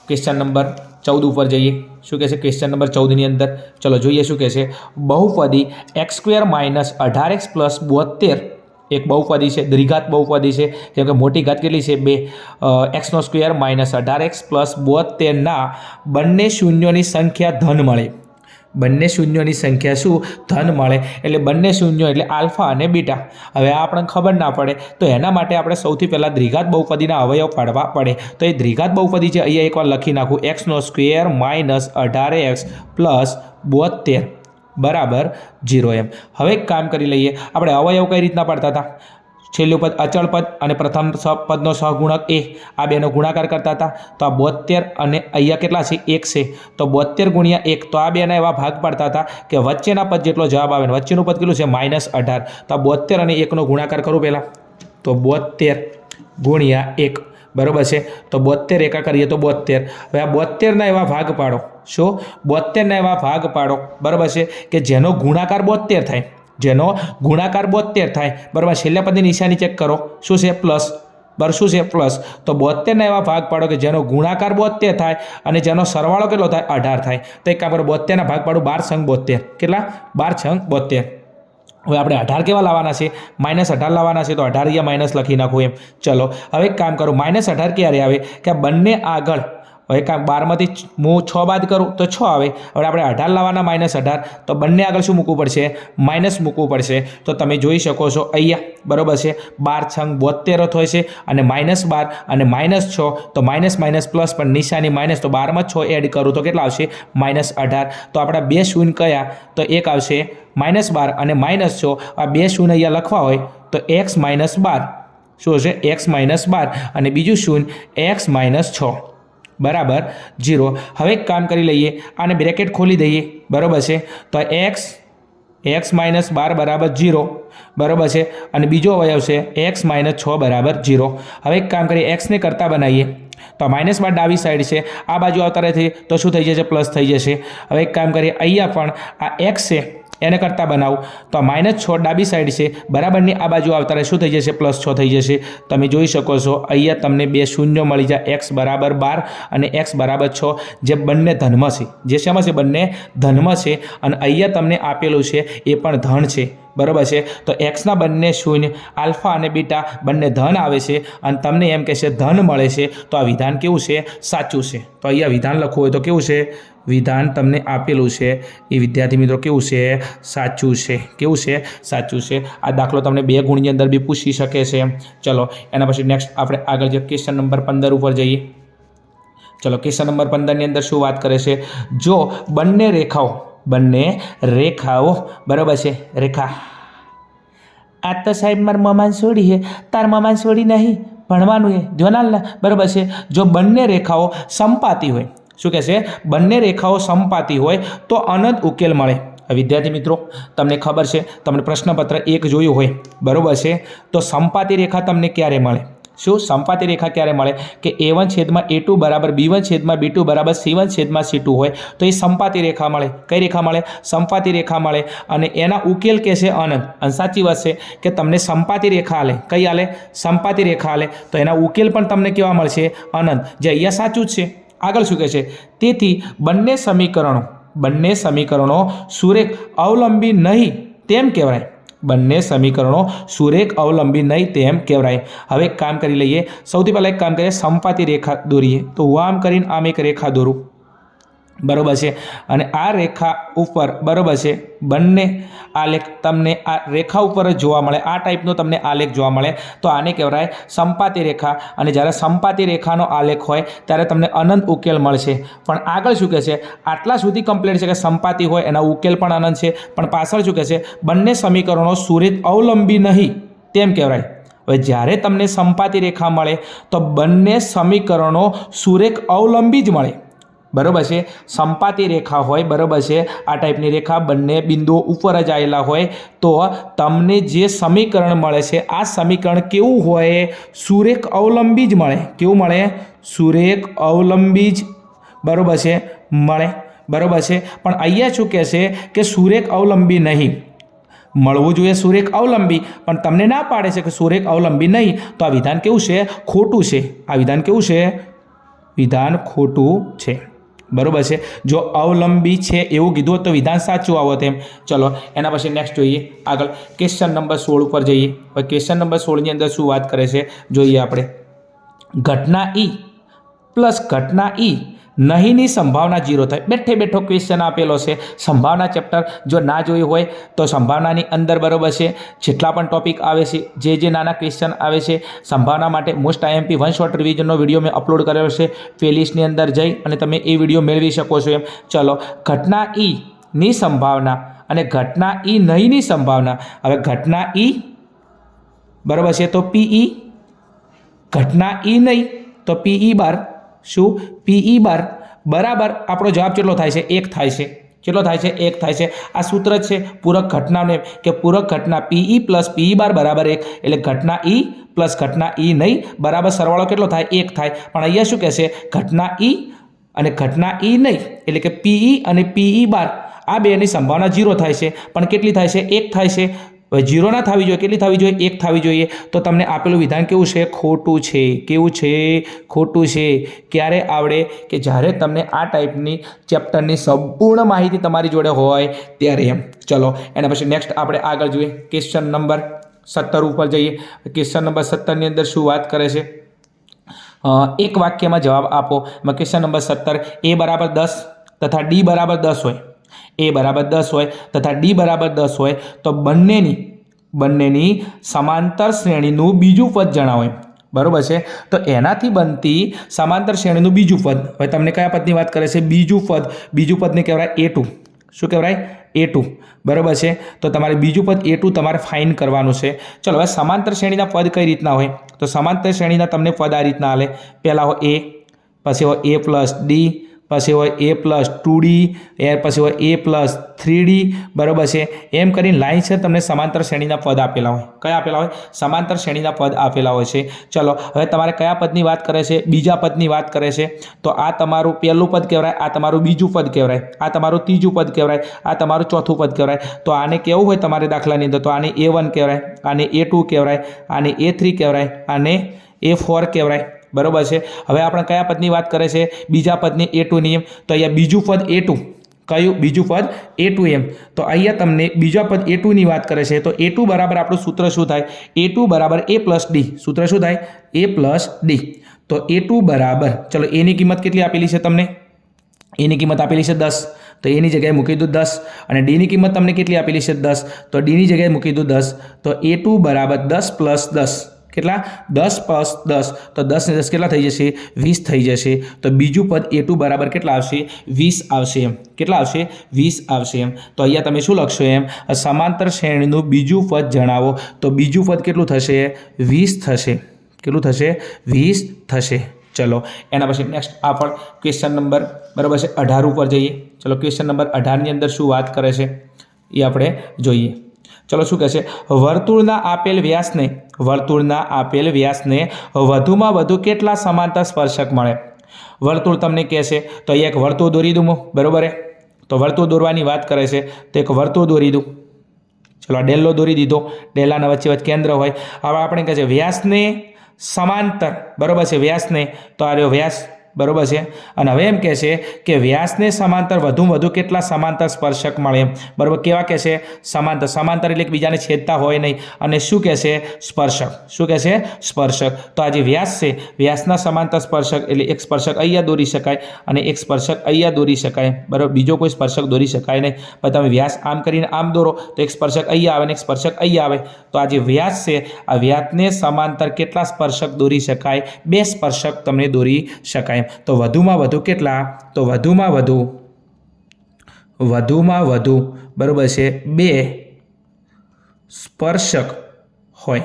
ક્વેશ્ચન નંબર 14 ઉપર જઈએ. શું કહે છે ક્વેશ્ચન નંબર 14ની અંદર ચલો જોઈએ શું કહે છે. બહુપદી x² - 18x + 72 એક બહુપદી છે, દ્વિઘાત બહુપદી છે કેમ કે મોટી ઘાત કેટલી છે 2, x² - 18x + 72 ના બંને શૂન્યોની સંખ્યા ધન મળે. બંને શૂન્યોની સંખ્યા શું ધન મળે એટલે બંને શૂન્યો એટલે આલ્ફા અને બીટા. હવે આ આપણને ખબર ના પડે તો એના માટે આપણે સૌથી પહેલાં દ્વિઘાત બહુપદીના અવયવ પાડવા પડે. તો એ દ્વિઘાત બહુપદી છે અહીંયા એકવાર લખી નાખું x² - 18x + 72 બરાબર 0 એમ. હવે એક કામ કરી લઈએ આપણે અવયવ કઈ રીતના પાડતા હતા. છેલ્લું પદ અચળ પદ અને પ્રથમ પદનો સહગુણક એ આ બેનો ગુણાકાર કરતા હતા. તો આ 72 અને અહીંયા કેટલા છે 1 છે તો 72 × 1 તો આ બેના એવા ભાગ પાડતા હતા કે વચ્ચેના પદ જેટલો જવાબ આવે વચ્ચેનું પદ કેટલું છે -18. તો આ 72 અને 1નો ગુણાકાર કરું પહેલાં તો 72 × 1 બરાબર છે. તો 72 એકા કરીએ તો 72. હવે આ 72ના એવા ભાગ પાડો. શું 72ના એવા ભાગ પાડો બરાબર છે કે જેનો ગુણાકાર 72 થાય. જેનો ગુણાકાર 72 થાય બરાબર. છેલ્લા પદની નિશાની ચેક કરો શું છે પ્લસ બરાબર. શું છે પ્લસ. તો 72ના એવા ભાગ પાડો કે જેનો ગુણાકાર 72 થાય અને જેનો સરવાળો કેટલો થાય 18 થાય. તો એક કામ કરો 72ના ભાગ પાડો 12 × 72 કેટલા 12 × 72. હવે આપણે 18 કેવા લાવવાના છે -18 લાવવાના છે તો 18 અહીંયા માઇનસ લખી નાખું એમ. ચલો હવે એક કામ કરું -18 ક્યારે આવે કે બંને આગળ હવે કામ 12માંથી હું 6 બાદ કરું તો 6 આવે. હવે આપણે 18 લાવવાના -18 તો બંને આગળ શું મૂકવું પડશે માઇનસ મૂકવું પડશે. તો તમે જોઈ શકો છો અહીંયા બરાબર છે 12 × 72 હોય છે અને -12 અને -6 તો માઇનસ માઇનસ પ્લસ પણ નિશાની માઇનસ તો 12માં 6 એડ કરું તો કેટલા આવશે -18. તો આપણા બે શૂન્ય કયા તો એક આવશે -12 અને -6. આ બે શૂન્ય અહીંયા લખવા હોય તો x - 12 શું હશે x - 12 અને બીજું શૂન્ય x - 6 બરાબર 0. હવે એક કામ કરી લઈએ આને બ્રેકેટ ખોલી દઈએ બરાબર છે. તો x - 12 બરાબર 0 બરાબર છે અને બીજો અવયવ છે x - 6 બરાબર 0. હવે એક કામ કરીએ xને કરતા બનાવીએ તો -12 ડાબી સાઈડ છે આ બાજુ આવતા રહે તો શું થઈ જશે પ્લસ થઈ જશે. હવે એક કામ કરીએ અહીંયા પણ આ x છે એને કરતા બનાવું તો -6 ડાબી સાઈડ છે બરાબરની આ બાજુ આવતા રહે શું થઈ જશે +6 થઈ જશે. તમે જોઈ શકો છો અહીંયા તમને બે શૂન્યો મળી જાય x બરાબર 12 અને x બરાબર 6 જે બંને ધનમાં છે. જે શેમાં છે બંને ધનમાં છે અને અહીંયા તમને આપેલું છે એ પણ ધન છે બરાબર છે. તો એક્સના બંને શૂન્ય આલ્ફા અને બીટા બંને ધન આવે છે અને તમને એમ કહેશે ધન મળે છે તો આ વિધાન કેવું છે સાચું છે. તો અહીંયા વિધાન લખવું હોય તો કેવું છે વિધાન તમને આપેલું છે એ વિદ્યાર્થી મિત્રો કેવું છે સાચું છે. કેવું છે સાચું છે. આ દાખલો તમને 2 ગુણની અંદર બી પૂછી શકે છે. ચલો એના પછી નેક્સ્ટ આપણે આગળ જે ક્વેશ્ચન નંબર 15 ઉપર જઈએ. ચલો ક્વેશ્ચન નંબર 15ની અંદર શું વાત કરે છે. જો બંને રેખાઓ બરાબર છે રેખા આ તો સાહેબ મારા મમાન છોડી છે તાર મમાન છોડી નહીં ભણવાનું એ જોનાલના બરાબર છે. જો બંને રેખાઓ સમપાતી હોય શું કહે છે બંને રેખાઓ સમપાતી હોય તો અનંત ઉકેલ મળે. વિદ્યાર્થી મિત્રો તમને ખબર છે તમને પ્રશ્નપત્ર 1 જોયું હોય બરાબર છે તો સમપાતી રેખા તમને ક્યારે મળે. શું સમપાતી રેખા ક્યારે મળે કે a1/a2 બરાબર b1/b2 બરાબર c1/c2 હોય તો એ સમપાતી રેખા મળે. કઈ રેખા મળે સમપાતી રેખા મળે અને એના ઉકેલ કે છે અનંત. અને સાચી વાત છે કે તમને સમપાતી રેખા આલે કઈ આલે સમપાતી રેખા આલે તો એના ઉકેલ પણ તમને કેવા મળશે અનંત. જે અહીંયા સાચું જ છે. આગળ શું કહે છે તેથી બંને સમીકરણો સુરેખ અવલંબી નહીં તેમ કહેવાય. બંને સમીકરણો સુરેખ અવલંબી નહીં તેમ કહેવાય. હવે એક કામ કરી લઈએ સૌથી પહેલાં એક કામ કરીએ સમપાતી રેખા દોરીએ તો હું આમ કરીને આમ એક રેખા દોરું બરાબર છે અને આ રેખા ઉપર બરાબર છે બંને આલેખ તમને આ રેખા ઉપર જ જોવા મળે. આ ટાઈપનો તમને આલેખ જોવા મળે તો આને કહેવાય સમપાતી રેખા. અને જ્યારે સમપાતી રેખાનો આલેખ હોય ત્યારે તમને અનંત ઉકેલ મળશે. પણ આગળ શું કહે છે આટલા સુધી કમ્પ્લીટ છે કે સમપાતી હોય એના ઉકેલ પણ અનંત છે પણ પાછળ શું કહે છે બંને સમીકરણો સુરેખ અવલંબી નહીં તેમ કહેવાય. હવે જ્યારે તમને સંપાતી રેખા મળે તો બંને સમીકરણો સુરેખ અવલંબી જ મળે, બરાબર છે। સંપાતી રેખા હોય, બરાબર છે, આ ટાઈપની રેખા બંને બિંદુઓ ઉપર જ આવેલા હોય તો તમને જે સમીકરણ મળે છે આ સમીકરણ કેવું હોય? સુરેખ અવલંબી જ મળે। કેવું મળે? સુરેખ અવલંબી જ, બરાબર છે, મળે, બરાબર છે। પણ અહીંયા શું કહે છે કે સુરેખ અવલંબી નહીં, મળવું જોઈએ સુરેખ અવલંબી, પણ તમને ના પાડે છે કે સુરેખ અવલંબી નહીં, તો આ વિધાન કેવું છે? ખોટું છે। આ વિધાન કેવું છે? વિધાન ખોટું છે, બરાબર છે। જો અવલંબી છે એવું કીધું હોત તો વિધાન સાચું આવત એમ। ચલો એના પછી નેક્સ્ટ જોઈએ આગળ, ક્વેશ્ચન નંબર 16 ઉપર જઈએ। હવે ક્વેશ્ચન નંબર 16ની અંદર શું વાત કરે છે જોઈએ આપણે। ઘટના ઈ પ્લસ ઘટના ઈ નહીંની સંભાવના 0 થાય। બેઠે બેઠો ક્વેશ્ચન આપેલો છે। સંભાવના ચેપ્ટર જો ના જોયું હોય તો સંભાવનાની અંદર, બરાબર છે, જેટલા પણ ટોપિક આવે છે, જે નાના ક્વેશ્ચન આવે છે સંભાવના માટે મોસ્ટ આઈએમપી વન શોર્ટ રિવિઝનનો વિડીયો મેં અપલોડ કરેલો છે, પ્લેલિસ્ટની અંદર જઈ અને તમે એ વિડીયો મેળવી શકો છો એમ। ચલો, ઘટના ઈ ની સંભાવના અને ઘટના ઈ નહીંની સંભાવના। હવે ઘટના ઈ, બરાબર છે, તો પીઈ, ઘટના ઈ નહીં તો પીઈ બાર, શું? પીઈ બાર બરાબર આપણો જવાબ કેટલો થાય છે? 1 થાય છે। કેટલો થાય છે? 1 થાય છે। આ સૂત્ર છે પૂરક ઘટનાને કે પૂરક ઘટના પીઈ પ્લસ પીઈ બાર બરાબર 1, એટલે ઘટના ઈ પ્લસ ઘટના ઈ નહીં બરાબર સરવાળો કેટલો થાય? 1 થાય। પણ અહીંયા શું કહે છે? ઘટના ઈ અને ઘટના ઈ નહીં, એટલે કે પીઈ અને પીઈ બાર આ બેની સંભાવના 0 થાય છે, પણ કેટલી થાય છે? 1 થાય છે। હવે 0 ના થવી જોઈએ, કેટલી થવી જોઈએ? 1 થવી જોઈએ। તો તમને આપેલું વિધાન કેવું છે? ખોટું છે। કેવું છે? ખોટું છે। ક્યારે આવડે? કે જ્યારે તમને આ ટાઈપની ચેપ્ટરની સંપૂર્ણ માહિતી તમારી જોડે હોય ત્યારે એમ। ચલો એના પછી નેક્સ્ટ આપણે આગળ જોઈએ, ક્વેશ્ચન નંબર 17 ઉપર જઈએ। ક્વેશ્ચન નંબર 17ની અંદર શું વાત કરે છે? એક વાક્યમાં જવાબ આપો। ક્વેશ્ચન નંબર 17, એ બરાબર 10 તથા ડી બરાબર 10 હોય, એ બરાબર 10 હોય તથા ડી બરાબર 10 હોય તો બંનેની સમાંતર શ્રેણીનું બીજું પદ જણાવો, બરાબર છે। તો એનાથી બનતી સમાંતર શ્રેણીનું બીજું પદ, હવે તમને કયા પદની વાત કરે છે? બીજું પદ। બીજું પદને કહેવાય A2। શું કહેવાય? A2, બરાબર છે। તો તમારે બીજું પદ A2 તમારે ફાઇન કરવાનું છે। ચલો હવે સમાંતર શ્રેણીના પદ કઈ રીતના હોય? તો સમાંતર શ્રેણીના તમને પદ આ રીતના આલે, પહેલા હોય A, પછી હોય A પ્લસ ડી, પછી હોય A પ્લસ 2D, પછી હોય A પ્લસ 3D, બરાબર છે। એમ કરીને લાઈન છે તમને સમાંતર શ્રેણીના પદ આપેલા હોય। કયા આપેલા હોય? સમાંતર શ્રેણીના પદ આપેલા હોય છે। ચલો હવે તમારે કયા પદની વાત કરે છે? બીજા પદની વાત કરે છે। તો આ તમારું પહેલું પદ કહેવાય, આ તમારું બીજું પદ કહેવાય, આ તમારું ત્રીજું પદ કહેવાય, આ તમારું ચોથું પદ કહેવાય। તો આને કેવું હોય તમારે દાખલાની અંદર? તો આને A1 કહેવાય, આને A2 કહેવાય, આને A3 કહેવાય, આને A4 કહેવાય, બરાબર છે। હવે આપણે કયા પદની વાત કરે છે? બીજા પદની A2 ની એમ। તો અહીંયા બીજું પદ A2, કયું? બીજું પદ A2 એમ। તો અહીંયા તમને બીજા પદ A2 ની વાત કરે છે, તો A2 બરાબર આપણું સૂત્ર શું થાય? A2 બરાબર A પ્લસ ડી। સૂત્ર શું થાય? A plus D. તો A2 બરાબર, ચલો એની કિંમત કેટલી આપેલી છે તમને? એની કિંમત આપેલી છે 10, તો એની જગ્યાએ મૂકી દો 10, અને ડીની કિંમત તમને કેટલી આપેલી છે? 10, તો ડીની જગ્યાએ મૂકી દો 10, તો A2 બરાબર 10 પ્લસ 10, કેટલા? 10 પ્લસ 10, તો 10 ને 10 કેટલા થઈ જશે? 20 થઈ જશે। તો બીજું પદ A2 બરાબર કેટલા આવશે? 20 આવશે એમ। કેટલા આવશે? 20 આવશે એમ। તો અહીંયા તમે શું લખશો એમ? સમાંતર શ્રેણીનું બીજું પદ જણાવો, તો બીજું પદ કેટલું થશે? 20 થશે। કેટલું થશે? 20 થશે। ચલો એના પછી નેક્સ્ટ આપણે ક્વેશ્ચન નંબર, બરાબર છે, 18 ઉપર જઈએ। ચલો ક્વેશ્ચન નંબર 18 ની અંદર શું વાત કરે છે એ આપણે જોઈએ। ચલો શું કહે છે? વર્તુળના આપેલ વ્યાસને વધુમાં વધુ કેટલા સમાંતર સ્પર્શક મળે? વર્તુળ તમને કહે છે તો અહીંયા એક વર્તુળ દોરી દઉં, બરાબર છે। તો વર્તુળ દોરવાની વાત કરે છે તો એક વર્તુળ દોરી દઉં। ચલો આ ડેલ્લો દોરી દીધો, ડેલ્લાના વચ્ચે કેન્દ્ર હોય। હવે આપણે કહે છે વ્યાસને સમાંતર, બરાબર છે, વ્યાસને, તો આ રહ્યો વ્યાસ, બરાબર છે। અને હવે એમ કહે છે કે વ્યાસને સમાંતર વધુમાં વધુ કેટલા સમાંતર સ્પર્શક મળે, બરાબર। કેવા કહે છે? સમાંતર। સમાંતર એટલે એકબીજાને છેદતા હોય નહીં, અને શું કહે છે? સ્પર્શક। શું કહે છે? સ્પર્શક। તો આ જે વ્યાસ છે, વ્યાસના સમાંતર સ્પર્શક એટલે એક સ્પર્શક અહીંયા દોરી શકાય અને એક સ્પર્શક અહીંયા દોરી શકાય, બરાબર। બીજો કોઈ સ્પર્શક દોરી શકાય નહીં। પણ તમે વ્યાસ આમ કરીને આમ દોરો તો એક સ્પર્શક અહીંયા આવે અને એક સ્પર્શક અહીંયા આવે। તો આ જે વ્યાસ છે, આ વ્યાસને સમાંતર કેટલા સ્પર્શક દોરી શકાય? 2 સ્પર્શક તમને દોરી શકાય। તો વધુમાં વધુ કેટલા? તો વધુમાં વધુ, બરાબર છે, 2 સ્પર્શક હોય,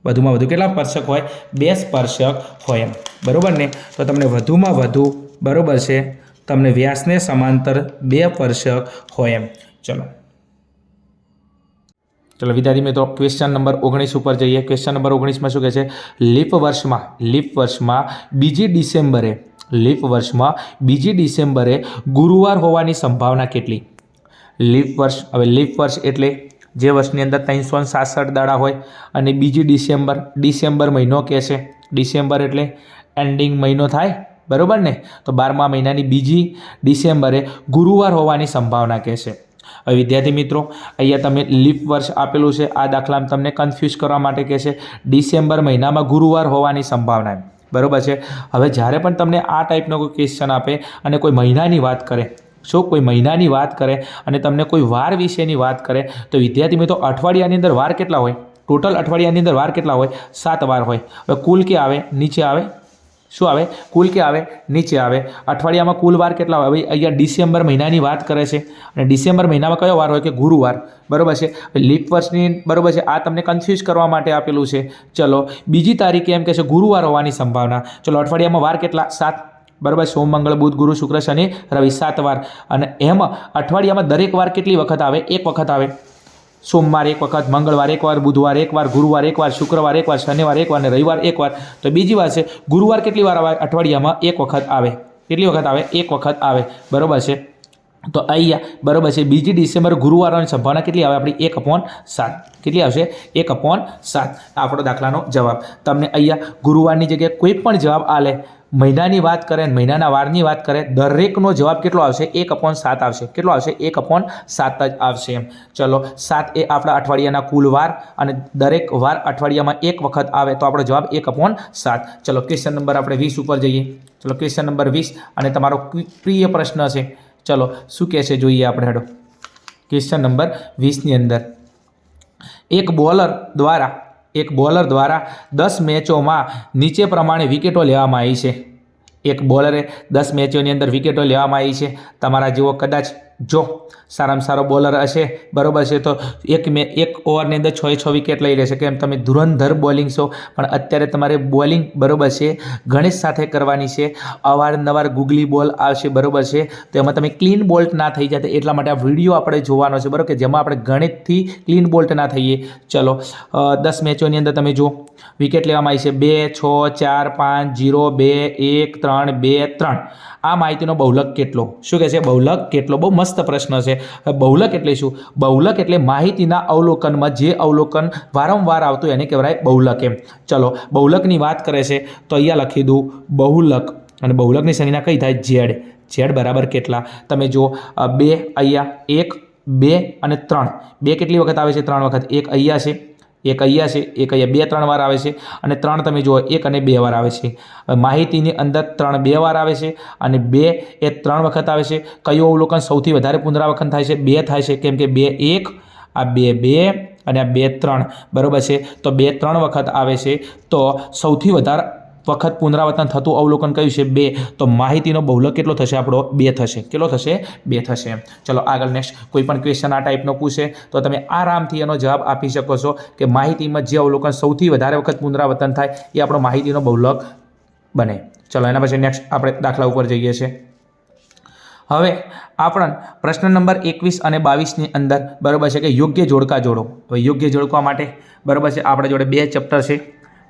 વધુમાં વધુ કેટલા સ્પર્શક હોય? 2 સ્પર્શક હોય એમ, બરાબર ને? તો તમને વધુમાં વધુ, બરાબર છે, તમને વ્યાસને સમાંતર 2 સ્પર્શક હોય એમ. ચલો વિદ્યાર્થી મિત્રો, ક્વેશ્ચન નંબર 19 ઉપર જઈએ. ક્વેશ્ચન નંબર 19માં શું કહે છે? લીપ વર્ષમાં બીજી ડિસેમ્બરે ગુરુવાર હોવાની સંભાવના કેટલી? લીપ વર્ષ, હવે લીપ વર્ષ એટલે જે વર્ષની અંદર 366 દાડા હોય અને બીજી ડિસેમ્બર મહિનો કહે છે. ડિસેમ્બર એટલે એન્ડિંગ મહિનો થાય, બરાબર ને? તો 12મા મહિનાની બીજી ડિસેમ્બરે ગુરુવાર હોવાની સંભાવના કહે છે. હવે વિદ્યાર્થી મિત્રો, અહીંયા તમે લીપ વર્ષ આપેલું છે, આ દાખલામાં તમને કન્ફ્યુઝ કરવા માટે કહે છે ડિસેમ્બર મહિનામાં ગુરુવાર હોવાની સંભાવના, બરાબર છે? હવે જ્યારે પણ તમને આ ટાઈપનો કોઈ ક્વેશ્ચન આપે અને કોઈ મહિનાની વાત કરે, કોઈ મહિનાની વાત કરે અને તમને કોઈ વાર વિશેની વાત કરે, તો વિદ્યાર્થી મિત્રો અઠવાડિયાની અંદર વાર કેટલા હોય? ટોટલ અઠવાડિયાની અંદર વાર કેટલા હોય? 7 વાર હોય. હવે કુલ કે આવે? નીચે આવે. શું આવે? કુલ કે આવે? નીચે આવે. અઠવાડિયામાં કુલ વાર કેટલા હોય? હવે અહીંયા ડિસેમ્બર મહિનાની વાત કરે છે અને ડિસેમ્બર મહિનામાં કયો વાર હોય? કે ગુરુવાર, બરાબર છે? લીપ વર્ષની, બરાબર છે, આ તમને કન્ફ્યુઝ કરવા માટે આપેલું છે. ચલો બીજી તારીખે એમ કહે છે ગુરુવાર હોવાની સંભાવના. ચલો અઠવાડિયામાં વાર કેટલા? 7, બરાબર? સોમ, મંગળ, બુધ, ગુરુ, શુક્ર, શનિ, રવિ, 7 વાર. અને એમાં અઠવાડિયામાં દરેક વાર કેટલી વખત આવે? 1 વખત આવે. સોમવાર 1 વખત, મંગળવાર 1 વાર, બુધવાર 1 વાર, ગુરુવાર 1 વાર, શુક્રવાર 1 વાર, શનિવાર 1 વાર અને રવિવાર 1 વાર. તો બીજી વાત છે ગુરુવાર કેટલી વાર આવે? અઠવાડિયામાં 1 વખત આવે. કેટલી વખત આવે? 1 વખત આવે, બરાબર છે? તો અહીંયા, બરાબર છે, બીજી ડિસેમ્બર ગુરુવાર હોવાની સંભાવના કેટલી આવે? આપણી 1/7. કેટલી આવશે? 1/7. આપણો દાખલાનો જવાબ. તમને અહીંયા ગુરુવારની જગ્યાએ કોઈ પણ જવાબ આલે, મહિનાની વાત કરે, મહિનાના વારની વાત કરે, દરેકનો જવાબ કેટલો આવશે? 1/7 આવશે. કેટલો આવશે? 1/7 જ આવશે એમ. ચલો 7 એ આપણા અઠવાડિયાના કુલ વાર અને દરેક વાર અઠવાડિયામાં 1 વખત આવે, તો આપણો જવાબ 1/7. ચલો ક્વેશ્ચન નંબર આપણે 20 ઉપર જઈએ. ચલો ક્વેશ્ચન નંબર 20 અને તમારો પ્રિય પ્રશ્ન છે. ચલો શું કહે છે જોઈએ આપણે. હેડો ક્વેશ્ચન નંબર 20ની અંદર એક બોલર દ્વારા 10 મેચોમાં નીચે પ્રમાણે વિકેટો લેવામાં આવી છે. એક બોલરે 10 મેચોની અંદર વિકેટો લેવામાં આવી છે. તમારા જેવો કદાચ જો સારામાં સારો બોલર હશે, બરાબર છે, તો એક ઓવરની અંદર 6 વિકેટ લઈ લેશે. કેમ? તમે ધુરંધર બોલિંગ છો, પણ અત્યારે તમારે બોલિંગ, બરાબર છે, ગણેશ સાથે કરવાની છે. અવારનવાર ગુગલી બોલ આવશે, બરાબર છે, તો એમાં તમે ક્લીન બોલ્ટ ના થઈ જાય, એટલા માટે આ વિડીયો આપણે જોવાનો છે, બરાબર, કે જેમાં આપણે ગણિતથી ક્લીન બોલ્ટ ના થઈએ. ચલો 10 મેચોની અંદર તમે જુઓ વિકેટ લેવામાં આવી છે 2, 6, 4, 5, 0, 2, 1, 3, 2, 3. આ માહિતીનો બહુલક કેટલો? શું કહે છે? બહુલક કેટલો? બહુ મસ્ત પ્રશ્ન છે. બહુલક એટલે શું? બહુલક એટલે માહિતીના અવલોકનમાં જે અવલોકન વારંવાર આવતું એને કહેવાય બહુલક એમ. ચલો બહુલકની વાત કરે છે તો અહીંયા લખી દઉં બહુલક, અને બહુલકની સંજ્ઞા કઈ થાય? ઝેડ બરાબર કેટલા? તમે જુઓ 2 અહીંયા, 1, 2 અને 3. 2 કેટલી વખત આવે છે? 3 વખત. 1 અહીંયા છે, 1 અહીંયા છે, 1 અહીંયા, 2 3 વાર આવે છે અને 3 તમે જુઓ 1 અને 2 વાર આવે છે. માહિતીની અંદર 3 2 વાર આવે છે અને 2 એ 3 વખત આવે છે. કયું અવલોકન સૌથી વધારે પુનરાવર્તન થાય છે? 2 થાય છે. કેમ કે 2 1, આ 2 2 અને આ 2 3, બરાબર છે, તો 2 3 વખત આવે છે. તો સૌથી વધારે વખત પુનરાવર્તન થતું અવલોકન કયું છે? 2. તો માહિતીનો બહુલક કેટલો થશે? આપણો 2 થશે. કેટલો થશે? 2 થશે. ચલો આગળ નેક્સ્ટ કોઈ પણ ક્વેશ્ચન આ ટાઈપનો પૂછે તો તમે આરામથી એનો જવાબ આપી શકો છો કે માહિતીમાં જે અવલોકન સૌથી વધારે વખત પુનરાવર્તન થાય એ આપણો માહિતીનો બહુલક બને. ચલો એના પછી નેક્સ્ટ આપણે દાખલા ઉપર જઈએ છીએ. હવે આપણને પ્રશ્ન નંબર 21 અને 22ની અંદર, બરાબર છે, કે યોગ્ય જોડકા જોડો. હવે યોગ્ય જોડકા માટે, બરાબર છે, આપણા જોડે 2 ચેપ્ટર છે,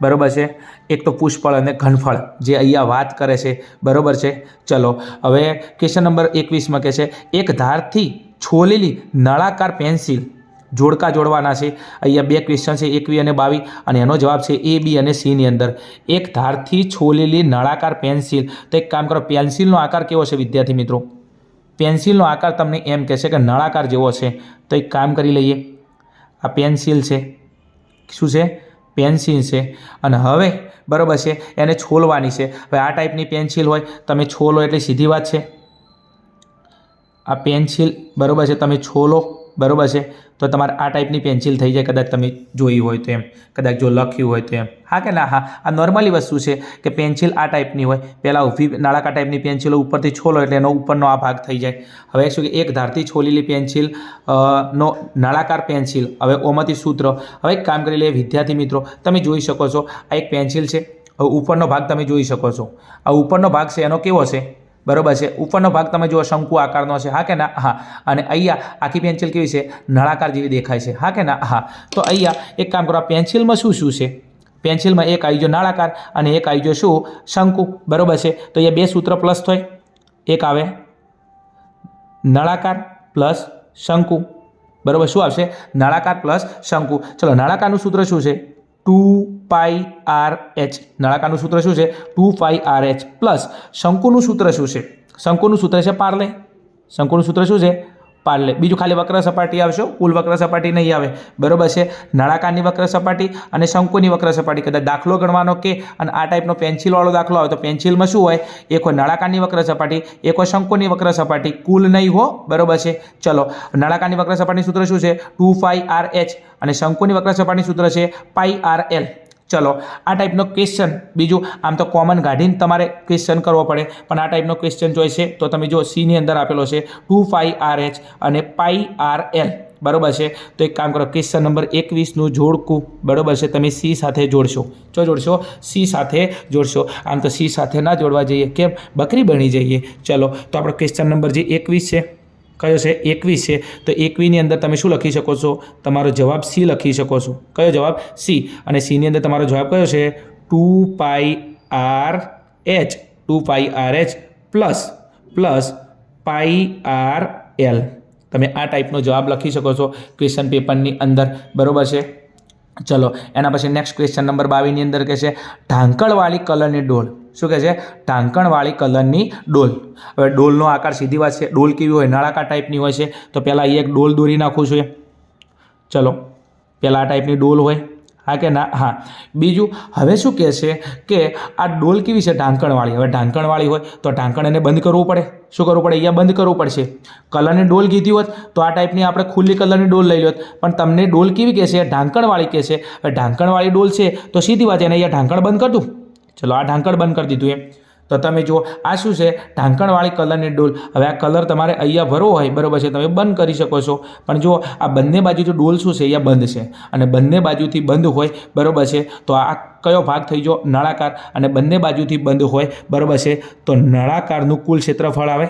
બરાબર છે, એક તો પુષ્ફળ અને ઘનફળ, જે અહીંયા વાત કરે છે, બરાબર છે. ચલો હવે ક્વેશ્ચન નંબર 21માં કહે છે એક ધારથી છોલેલી નળાકાર પેન્સિલ જોડકા જોડવાના છે. અહીંયા 2 ક્વેશ્ચન છે 21 અને 22 અને એનો જવાબ છે A, B અને C ની અંદર. એક ધારથી છોલેલી નળાકાર પેન્સિલ. તો એક કામ કરો, પેન્સિલનો આકાર કેવો છે વિદ્યાર્થી મિત્રો? પેન્સિલનો આકાર તમને એમ કહેશે કે નળાકાર જેવો છે. તો એક કામ કરી લઈએ, આ પેન્સિલ છે. શું છે? પેન્સિલ છે. અને હવે, બરાબર છે, એને છોલવાની છે. હવે આ ટાઈપની પેન્સિલ હોય, તમે છોલો એટલે સીધી વાત છે. આ પેન્સિલ, બરાબર છે, તમે છોલો बराबर है। तो तमारे आ टाइपनी पेन्सिल थी जाए, कदाच तमे जोई होय तो एम, कदाच जो लख्युं होय तो एम। हाँ कि ना? हाँ, आ नॉर्मली वस्तु है कि पेन्सिल आ टाइपनी होय, पहला ऊभी नळाकार टाइपनी पेन्सिलो उपरथी छोलो एटले एनो उपरनो आ भाग थई जाय। हवे शुं के एक धारथी छोलेली पेन्सिल नो नळाकार पेन्सिल, हवे ओमांथी सूत्र। हवे एक काम करी लईए विद्यार्थी मित्रों, तमे जोई शको छो आ एक पेन्सिल छे। हवे उपरनो भाग तमे जोई शको छो, आ उपरनो भाग छे एनो केवो छे? बराबर है। उपरनो भाग तमे जो शंकु आकारनो छे, हाँ कि ना? हाँ। अने अहींया आखी पेन्सिल केवी छे? नळाकार जेवी देखाय छे, हाँ कि ना? हाँ। तो अहींया एक काम करो, पेन्सिल में शुं शुं छे? पेन्सिल में एक आई गयो नळाकार अने एक आई गयो शुं? शंकु, बराबर है। तो अहींया बे सूत्र प्लस थाय, एक आवे नळाकार प्लस शंकु, बराबर। शुं आवशे? नळाकार प्लस शंकु। चलो, नळाकारनुं सूत्र शुं छे? 2πr(h). नळाकारनुं सूत्र शुं छे? 2πr(h) प्लस शंकुनुं सूत्र शुं छे? शंकुनुं सूत्र छे पार्ले। शंकुनुं सूत्र शुं छे? पार्ले। बीजું खाली वक्र सपाटी आवशे, कुल वक्र सपाटी नहीं आवे, बराबर छे। नळाकारनी वक्र सपाटी अने शंकुनी वक्र सपाटी। कदाच दाखलो गणवानो के अने आ टाइपनो पेन्सिलवाळो दाखलो आवे तो पेन्सिलमां शुं होय? एक होय नळाकारनी वक्र सपाटी, एक होय शंकुनी वक्र सपाटी, कुल नहीं हो, बराबर छे। चलो, नळाकारनी वक्र सपाटीनुं सूत्र शुं छे? 2πr(h) अने शंकुनी वक्र सपाटीनुं सूत्र छे πrl। चलो, आ टाइपनो क्वेश्चन बीजू आम तो कॉमन काढीने तमारे क्वेश्चन करवो पड़े, पण आ टाइपनो क्वेश्चन जोईशे तो तमे जो सी नी अंदर आपेलो छे 2πr(h) अने πrl, बराबर है। तो एक काम करो, क्वेश्चन नंबर 21 નું જોડકું, बराबर है, तमे सी साथे जोड़शो। जो जोड़शो? सी साथे जोड़शो। आम तो सी साथे ना जोड़वा जईए, केम? बकरी बनी जाइए। चलो, तो आपणो क्वेश्चन नंबर जे 21 है, कयो छे? 21 है। तो 21 ની અંદર તમે શું લખી શકો છો? તમારો જવાબ સી લખી શકો છો। કયો જવાબ? સી। અને સી ની અંદર તમારો જવાબ કયો છે? 2πr(h) 2πr(h) plus πrl। તમે આ ટાઈપનો જવાબ લખી શકો છો ક્વેશ્ચન પેપરની અંદર, બરાબર છે। चलो, एना पछी नेक्स्ट क्वेश्चन नंबर 22 ની અંદર કહે છે ઢાંકણવાળી કલરની ડોલ। શું કહે છે? ઢાંકણવાળી કલરની ડોલ। હવે ડોલનો આકાર સીધી વાત છે, ડોલ કેવી હોય? નળાકાર ટાઈપની હોય છે। તો પહેલાં અહીં એક ડોલ દોરી નાખું છું। चलो, પહેલાં આ ટાઈપની ડોલ હોય, हाँ कि ना? हाँ। बीजू हवे शुं कहे छे के आ डोल केवी छे? ढांकणवाળી। हवे ढांकणवाળી होय तो ढांकणने बंध करवुं पड़े। शुं करवुं पड़े? अहींया बंध करवुं पड़शे। कलरनी डोल कीधी होत तो आ टाइपनी आपणे खुल्ली कलरनी डोल लई लोत, पण तमने डोल केवी कहेशे? ढांकणवाળી कहेशे। हवे ढांकणवाળી डोल छे तो सीधी वात एने अहींया ढांकण बंध कर दूं। चलो, आ ढांकण बंध कर दीधुं एम। तो तमे जुओ आ शुं छे? ढांकणवाળી कलरनी डोल। हवे आ कलर तमारे अहींया भरवो होय, बराबर छे, तमे बंध करी शको छो। पण जुओ आ बंने बाजुथी डोल शुं छे? अहींया बंध छे, अने बंने बाजुथी बंध होय, बराबर छे, तो आ कयो भाग थई गयो? नळाकार। अने बंने बाजुथी बंध होय, बराबर छे, तो नळाकारनुं कुल क्षेत्रफळ आवे।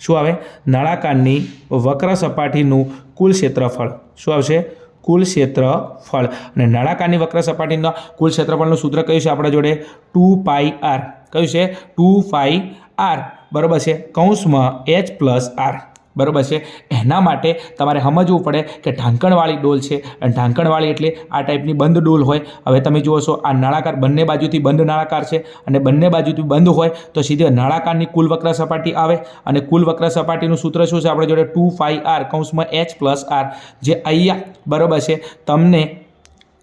शुं आवे? नळाकारनी वक्र सपाटीनुं कुल क्षेत्रफळ। शुं आवशे? कुल क्षेत्रफळ। अने नळाकारनी वक्र सपाटीना कुल क्षेत्रफळनुं सूत्र कयुं छे आपणा जोडे? 2πr। कयुं छे? 2πr, बराबर छे, कौंसमां h प्लस r, बराबर है। एना माटे तमारे समझवुं पड़े कि ढांकणवाળી डोल है, ढांकणवाળી एटले आ टाइपनी बंध डोल होय। हवे तमे जुओ छो आ नळाकार, बंने बाजुथी बंध नळाकार छे अने बंने बाजुथी बंध होय तो सीधे नळाकारनी कुल वक्र सपाटी आवे अने कुल वक्र सपाटीनुं सूत्र शुं छे आपणे जोडे? 2πr कौंसमां h प्लस r, जे अहींया, बराबर छे, तमने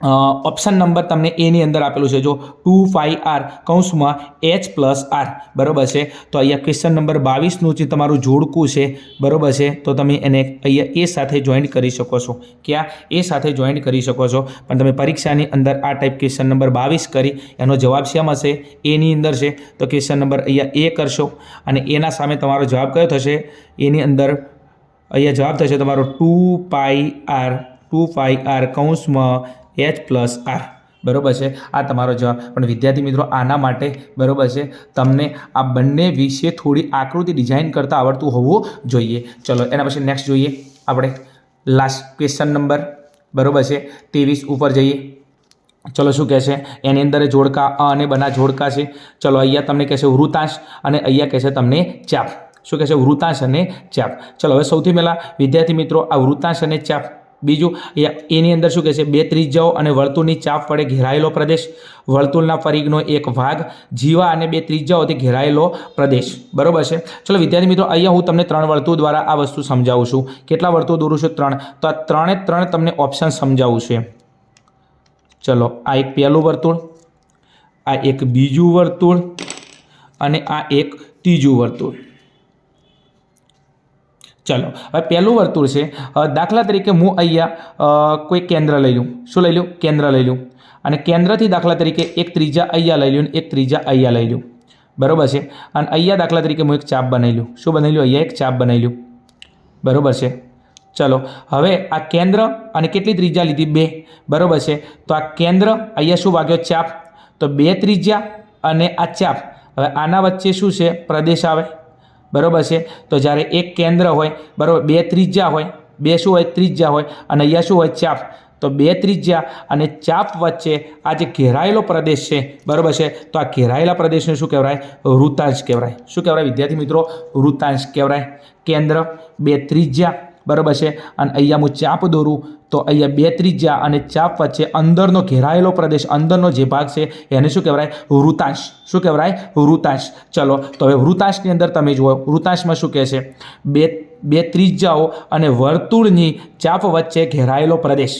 ऑप्शन नंबर तमने ए नी अंदर आपेलू है, जो 2πr कौंसमां h प्लस r, बराबर है। तो अहींया क्वेश्चन नंबर 22 નું जे तमारुं जोड़कું છે, बराबर है, तो तमे एने अहींया ए साथे जॉइंट करी शको छो। क्या? ए साथे जॉइंट करी शको छो। पण तमे परीक्षानी अंदर आ टाइप क्वेश्चन नंबर 22 करी एनो जवाब शेमां छे? ए नी अंदर छे। तो क्वेश्चन नंबर अहींया ए करशो अने एना सामे तमारो जवाब कयो थशे? ए नी अंदर अहींया जवाब थशे तमारो 2πr कौंसमां h प्लस r, बराबर है। आ तमारो जवाब। पण विद्यार्थी मित्रों, आना माटे, बराबर है, तमने आ बंने विषे थोड़ी आकृति डिजाइन करता आवड़तुं होवुं जोईए। चलो, एना पछी नेक्स्ट जोईए आपणे लास्ट क्वेश्चन नंबर, बराबर है, 23 ऊपर जईए। चलो, शुं कहे छे? एनी अंदर जोड़का अ अने बना जोड़का छे। चलो, अहींया तमने कहेशे वृत्तांश अने अहींया कहेशे तमने चाप। शुं कहेशे? वृत्तांश अने चाप। चलो, हवे सौथी पहेला विद्यार्थी मित्रों आ वृत्तांश अने चाप। बीजू एनी अंदर शुं कहे छे? बे त्रिज्याओ अने वर्तुळनी चाप वडे घेरायेलो प्रदेश, वर्तुळना परिघनो एक भाग, जीवा अने बे त्रिज्याओथी घेरायेलो प्रदेश, बराबर है। चलो विद्यार्थी मित्रों, अहींया हूँ तमने 3 वर्तुळ द्वारा आ वस्तु समजावुं छुं। केटला वर्तुळ दोरुं छुं? 3। तो आ 3 तमने ऑप्शन समजावुं छे। चलो, आ एक पहेलुं वर्तुळ, आ एक बीजुं वर्तुळ अने आ एक तीजुं वर्तुळ। ચલો હવે પહેલું વર્તુળ છે દાખલા તરીકે હું અહીંયા કોઈ કેન્દ્ર લઈ લઉં શું લઈ લઉં કેન્દ્ર લઈ લઉં અને કેન્દ્રથી દાખલા તરીકે એક ત્રિજ્યા અહીંયા લઈ લઉં એક ત્રિજ્યા અહીંયા લઈ લઉં બરાબર છે અને અહીંયા દાખલા તરીકે હું એક ચાપ બનાવી લઉં શું બનાવી લઉં અહીંયા એક ચાપ બનાવી લઉં બરાબર છે ચલો હવે આ કેન્દ્ર અને કેટલી ત્રિજ્યા લીધી 2 બરાબર છે તો આ કેન્દ્ર અહીંયા શું વાગ્યો ચાપ તો 2 ત્રિજ્યા અને આ ચાપ હવે આના વચ્ચે શું છે પ્રદેશ આવે બરાબર છે તો જ્યારે એક કેન્દ્ર હોય બરાબર 2 ત્રિજ્યા હોય 2 શું હોય ત્રિજ્યા હોય અને અહીંયા શું હોય ચાપ તો 2 ત્રિજ્યા અને ચાપ વચ્ચે આ જે ઘેરાયેલો પ્રદેશ છે બરાબર છે તો આ ઘેરાયેલા પ્રદેશને શું કહેવાય વૃત્તાંશ કહેવાય શું કહેવાય વિદ્યાર્થી મિત્રો વૃત્તાંશ કહેવાય કેન્દ્ર 2 ત્રિજ્યા બરાબર છે અને અહીંયા હું ચાપ દોરું તો અહીંયા 2 ત્રિજ્યા અને ચાપ વચ્ચે અંદરનો ઘેરાયેલો પ્રદેશ અંદરનો જે ભાગ છે એને શું કહેવાય વૃત્તાંશ શું કહેવાય વૃત્તાંશ ચલો તો હવે વૃત્તાંશની અંદર તમે જુઓ વૃત્તાંશમાં શું કહે છે બે ત્રિજ્યાઓ અને વર્તુળની ચાપ વચ્ચે ઘેરાયેલો પ્રદેશ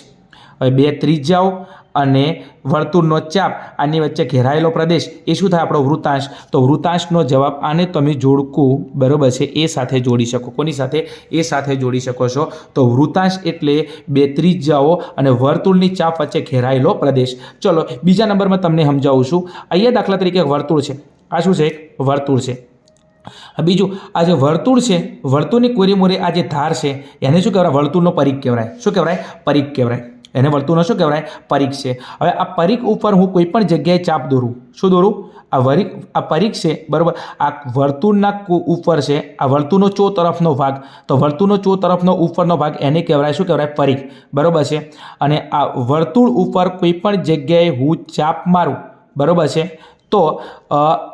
હવે 2 ત્રિજ્યાઓ અને વર્તુળનો ચાપ આની વચ્ચે ઘેરાયેલો પ્રદેશ એ શું થાય આપણો વૃત્તાંશ તો વૃત્તાંશનો જવાબ આને તમે જોડકું બરાબર છે એ સાથે જોડી શકો કોની સાથે એ સાથે જોડી શકો છો તો વૃત્તાંશ એટલે 2 ત્રિજ્યાઓ અને વર્તુળની ચાપ વચ્ચે ઘેરાયેલો પ્રદેશ ચલો બીજા નંબરમાં તમને સમજાવું છું અહીંયા દાખલા તરીકે એક વર્તુળ છે આ શું છે વર્તુળ છે બીજું આ જે વર્તુળ છે વર્તુળની કોરી મોરે આ જે ધાર છે એને શું કહેવાય વર્તુળનો પરિઘ કહેવાય શું કહેવાય પરિઘ કહેવાય એને વર્તુળનો શું કહેવાય પરિઘ છે હવે આ પરિઘ ઉપર હું કોઈ પણ જગ્યાએ ચાપ દોરું શું દોરું આ પરિઘ છે બરાબર આ વર્તુળના ઉપર છે આ વર્તુળનો ચો તરફનો ભાગ તો વર્તુળનો ચો તરફનો ઉપરનો ભાગ એને કહેવાય શું કહેવાય પરિઘ બરાબર છે અને આ વર્તુળ ઉપર કોઈ પણ જગ્યાએ હું ચાપ મારું બરાબર છે તો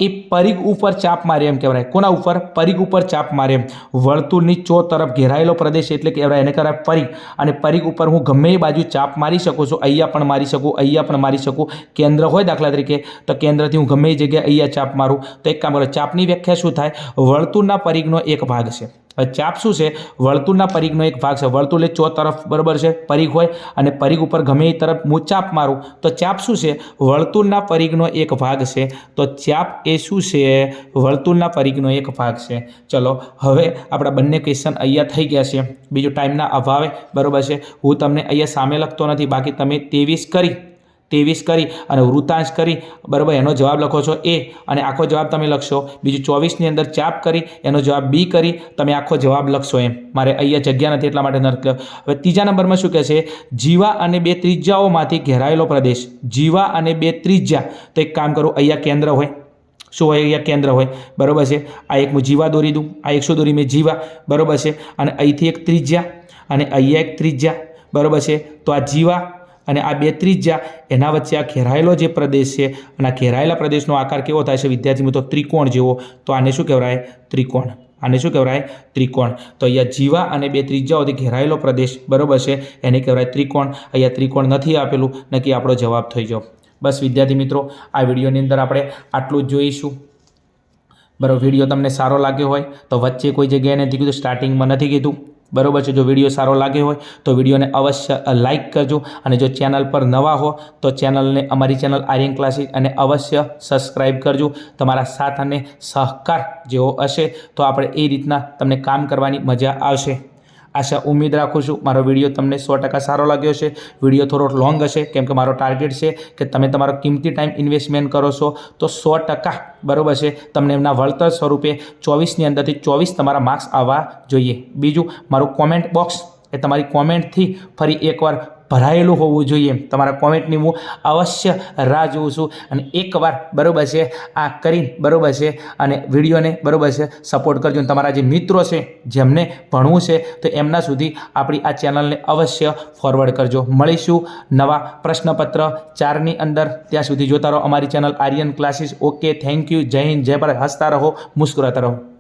એ પરિઘ ઉપર ચાપ મારે એમ કહેવાય કોના ઉપર પરિઘ ઉપર ચાપ મારે એમ વર્તુળની ચો તરફ ઘેરાયેલો પ્રદેશ એટલે કહેવાય એને કહેવાય પરિઘ અને પરિઘ ઉપર હું ગમે એ બાજુ ચાપ મારી શકું છું અહીંયા પણ મારી શકું અહીંયા પણ મારી શકું કેન્દ્ર હોય દાખલા તરીકે તો કેન્દ્રથી હું ગમે એ જગ્યાએ અહીંયા ચાપ મારું તો એક કામ કરો ચાપની વ્યાખ્યા શું થાય વર્તુળના પરિઘનો એક ભાગ છે ચાપ શું છે વર્તુળના પરિઘનો એક ભાગ છે વર્તુળ એ ચો તરફ બરાબર છે પરિઘ હોય અને પરિઘ ઉપર ગમે એ તરફ હું ચાપ મારું તો ચાપ શું છે વર્તુળના પરિઘનો એક ભાગ છે તો ચાપ એ શું છે વર્તુળના પરિઘનો એક ભાગ છે ચલો હવે આપણા બંને ક્વેશ્ચન અહીંયા થઈ ગયા છે બીજું ટાઈમના અભાવે બરાબર છે હું તમને અહીંયા સામે લખતો નથી બાકી તમે 23 કરી અને વૃત્તાંશ કરી બરાબર એનો જવાબ લખો છો એ અને આખો જવાબ તમે લખશો બીજું 24ની અંદર ચાપ કરી એનો જવાબ બી કરી તમે આખો જવાબ લખશો એમ મારે અહીંયા જગ્યા નથી એટલા માટે નથી હવે ત્રીજા નંબરમાં શું કહે છે જીવા અને 2 ત્રિજ્યાઓમાંથી ઘેરાયેલો પ્રદેશ જીવા અને 2 ત્રિજ્યા તો એક કામ કરું અહીંયા કેન્દ્ર હોય શું હોય અહીંયા કેન્દ્ર હોય બરાબર છે આ એક હું જીવા દોરી દઉં આ એક શું દોરી મેં જીવા બરાબર છે અને અહીંથી એક ત્રિજ્યા અને અહીંયા એક ત્રિજ્યા બરાબર છે તો આ જીવા અને આ 2 ત્રિજ્યા એના વચ્ચે આ ઘેરાયેલો જે પ્રદેશ છે અને આ ઘેરાયેલા પ્રદેશનો આકાર કેવો થાય છે વિદ્યાર્થી મિત્રો ત્રિકોણ જેવો તો આને શું કહેવાય ત્રિકોણ આને શું કહેવાય ત્રિકોણ તો અહીંયા જીવા અને 2 ત્રિજ્યાઓથી ઘેરાયેલો પ્રદેશ બરાબર છે એને કહેવાય ત્રિકોણ અહીંયા ત્રિકોણ નથી આપેલું નક્કી આપણો જવાબ થઈ જાવ બસ વિદ્યાર્થી મિત્રો આ વિડીયોની અંદર આપણે આટલું જ જોઈશું બરાબર વિડીયો તમને સારો લાગ્યો હોય તો વચ્ચે કોઈ જગ્યાએ નથી કીધું સ્ટાર્ટિંગમાં નથી કીધું બરાબર છે જો વિડીયો સારો લાગે હોય તો વિડીયોને અવશ્ય લાઇક કરજો અને જો ચેનલ પર નવા હો તો ચેનલને અમારી ચેનલ આર્યન ક્લાસીસ અને અવશ્ય સબસ્ક્રાઈબ કરજો તમારા સાથ અને સહકાર જેવો હશે તો આપણે એ રીતના તમને કામ કરવાની મજા આવશે આશા ઉમ્મીદ રાખું છું મારો વિડીયો તમને 100% સારો લાગ્યો છે વિડીયો થોડો લોંગ હશે કેમ કે મારો ટાર્ગેટ છે કે તમે તમારો કિંમતી ટાઈમ ઇન્વેસ્ટમેન્ટ કરો છો તો 100% બરાબર છે તમને એમના વળતર સ્વરૂપે 24ની અંદરથી 24 તમારા માર્ક્સ આવવા જોઈએ બીજું મારું કોમેન્ટ બોક્સ એ તમારી કોમેન્ટથી ફરી એકવાર ભરાયેલું હોવું જોઈએ તમારા કોમેન્ટની હું અવશ્ય રાહ જોઉં છું અને એકવાર બરાબર છે આ કરીને બરાબર છે અને વિડીયોને બરાબર છે સપોર્ટ કરજો અને તમારા જે મિત્રો છે જેમને ભણવું છે તો એમના સુધી આપણી આ ચેનલને અવશ્ય ફોરવર્ડ કરજો મળીશું નવા પ્રશ્નપત્ર 4ની અંદર ત્યાં સુધી જોતા રહો અમારી channel Aryan classes okay thank you જય હિન્દ જય ભારત હસતા રહો મુસ્કુરાતા રહો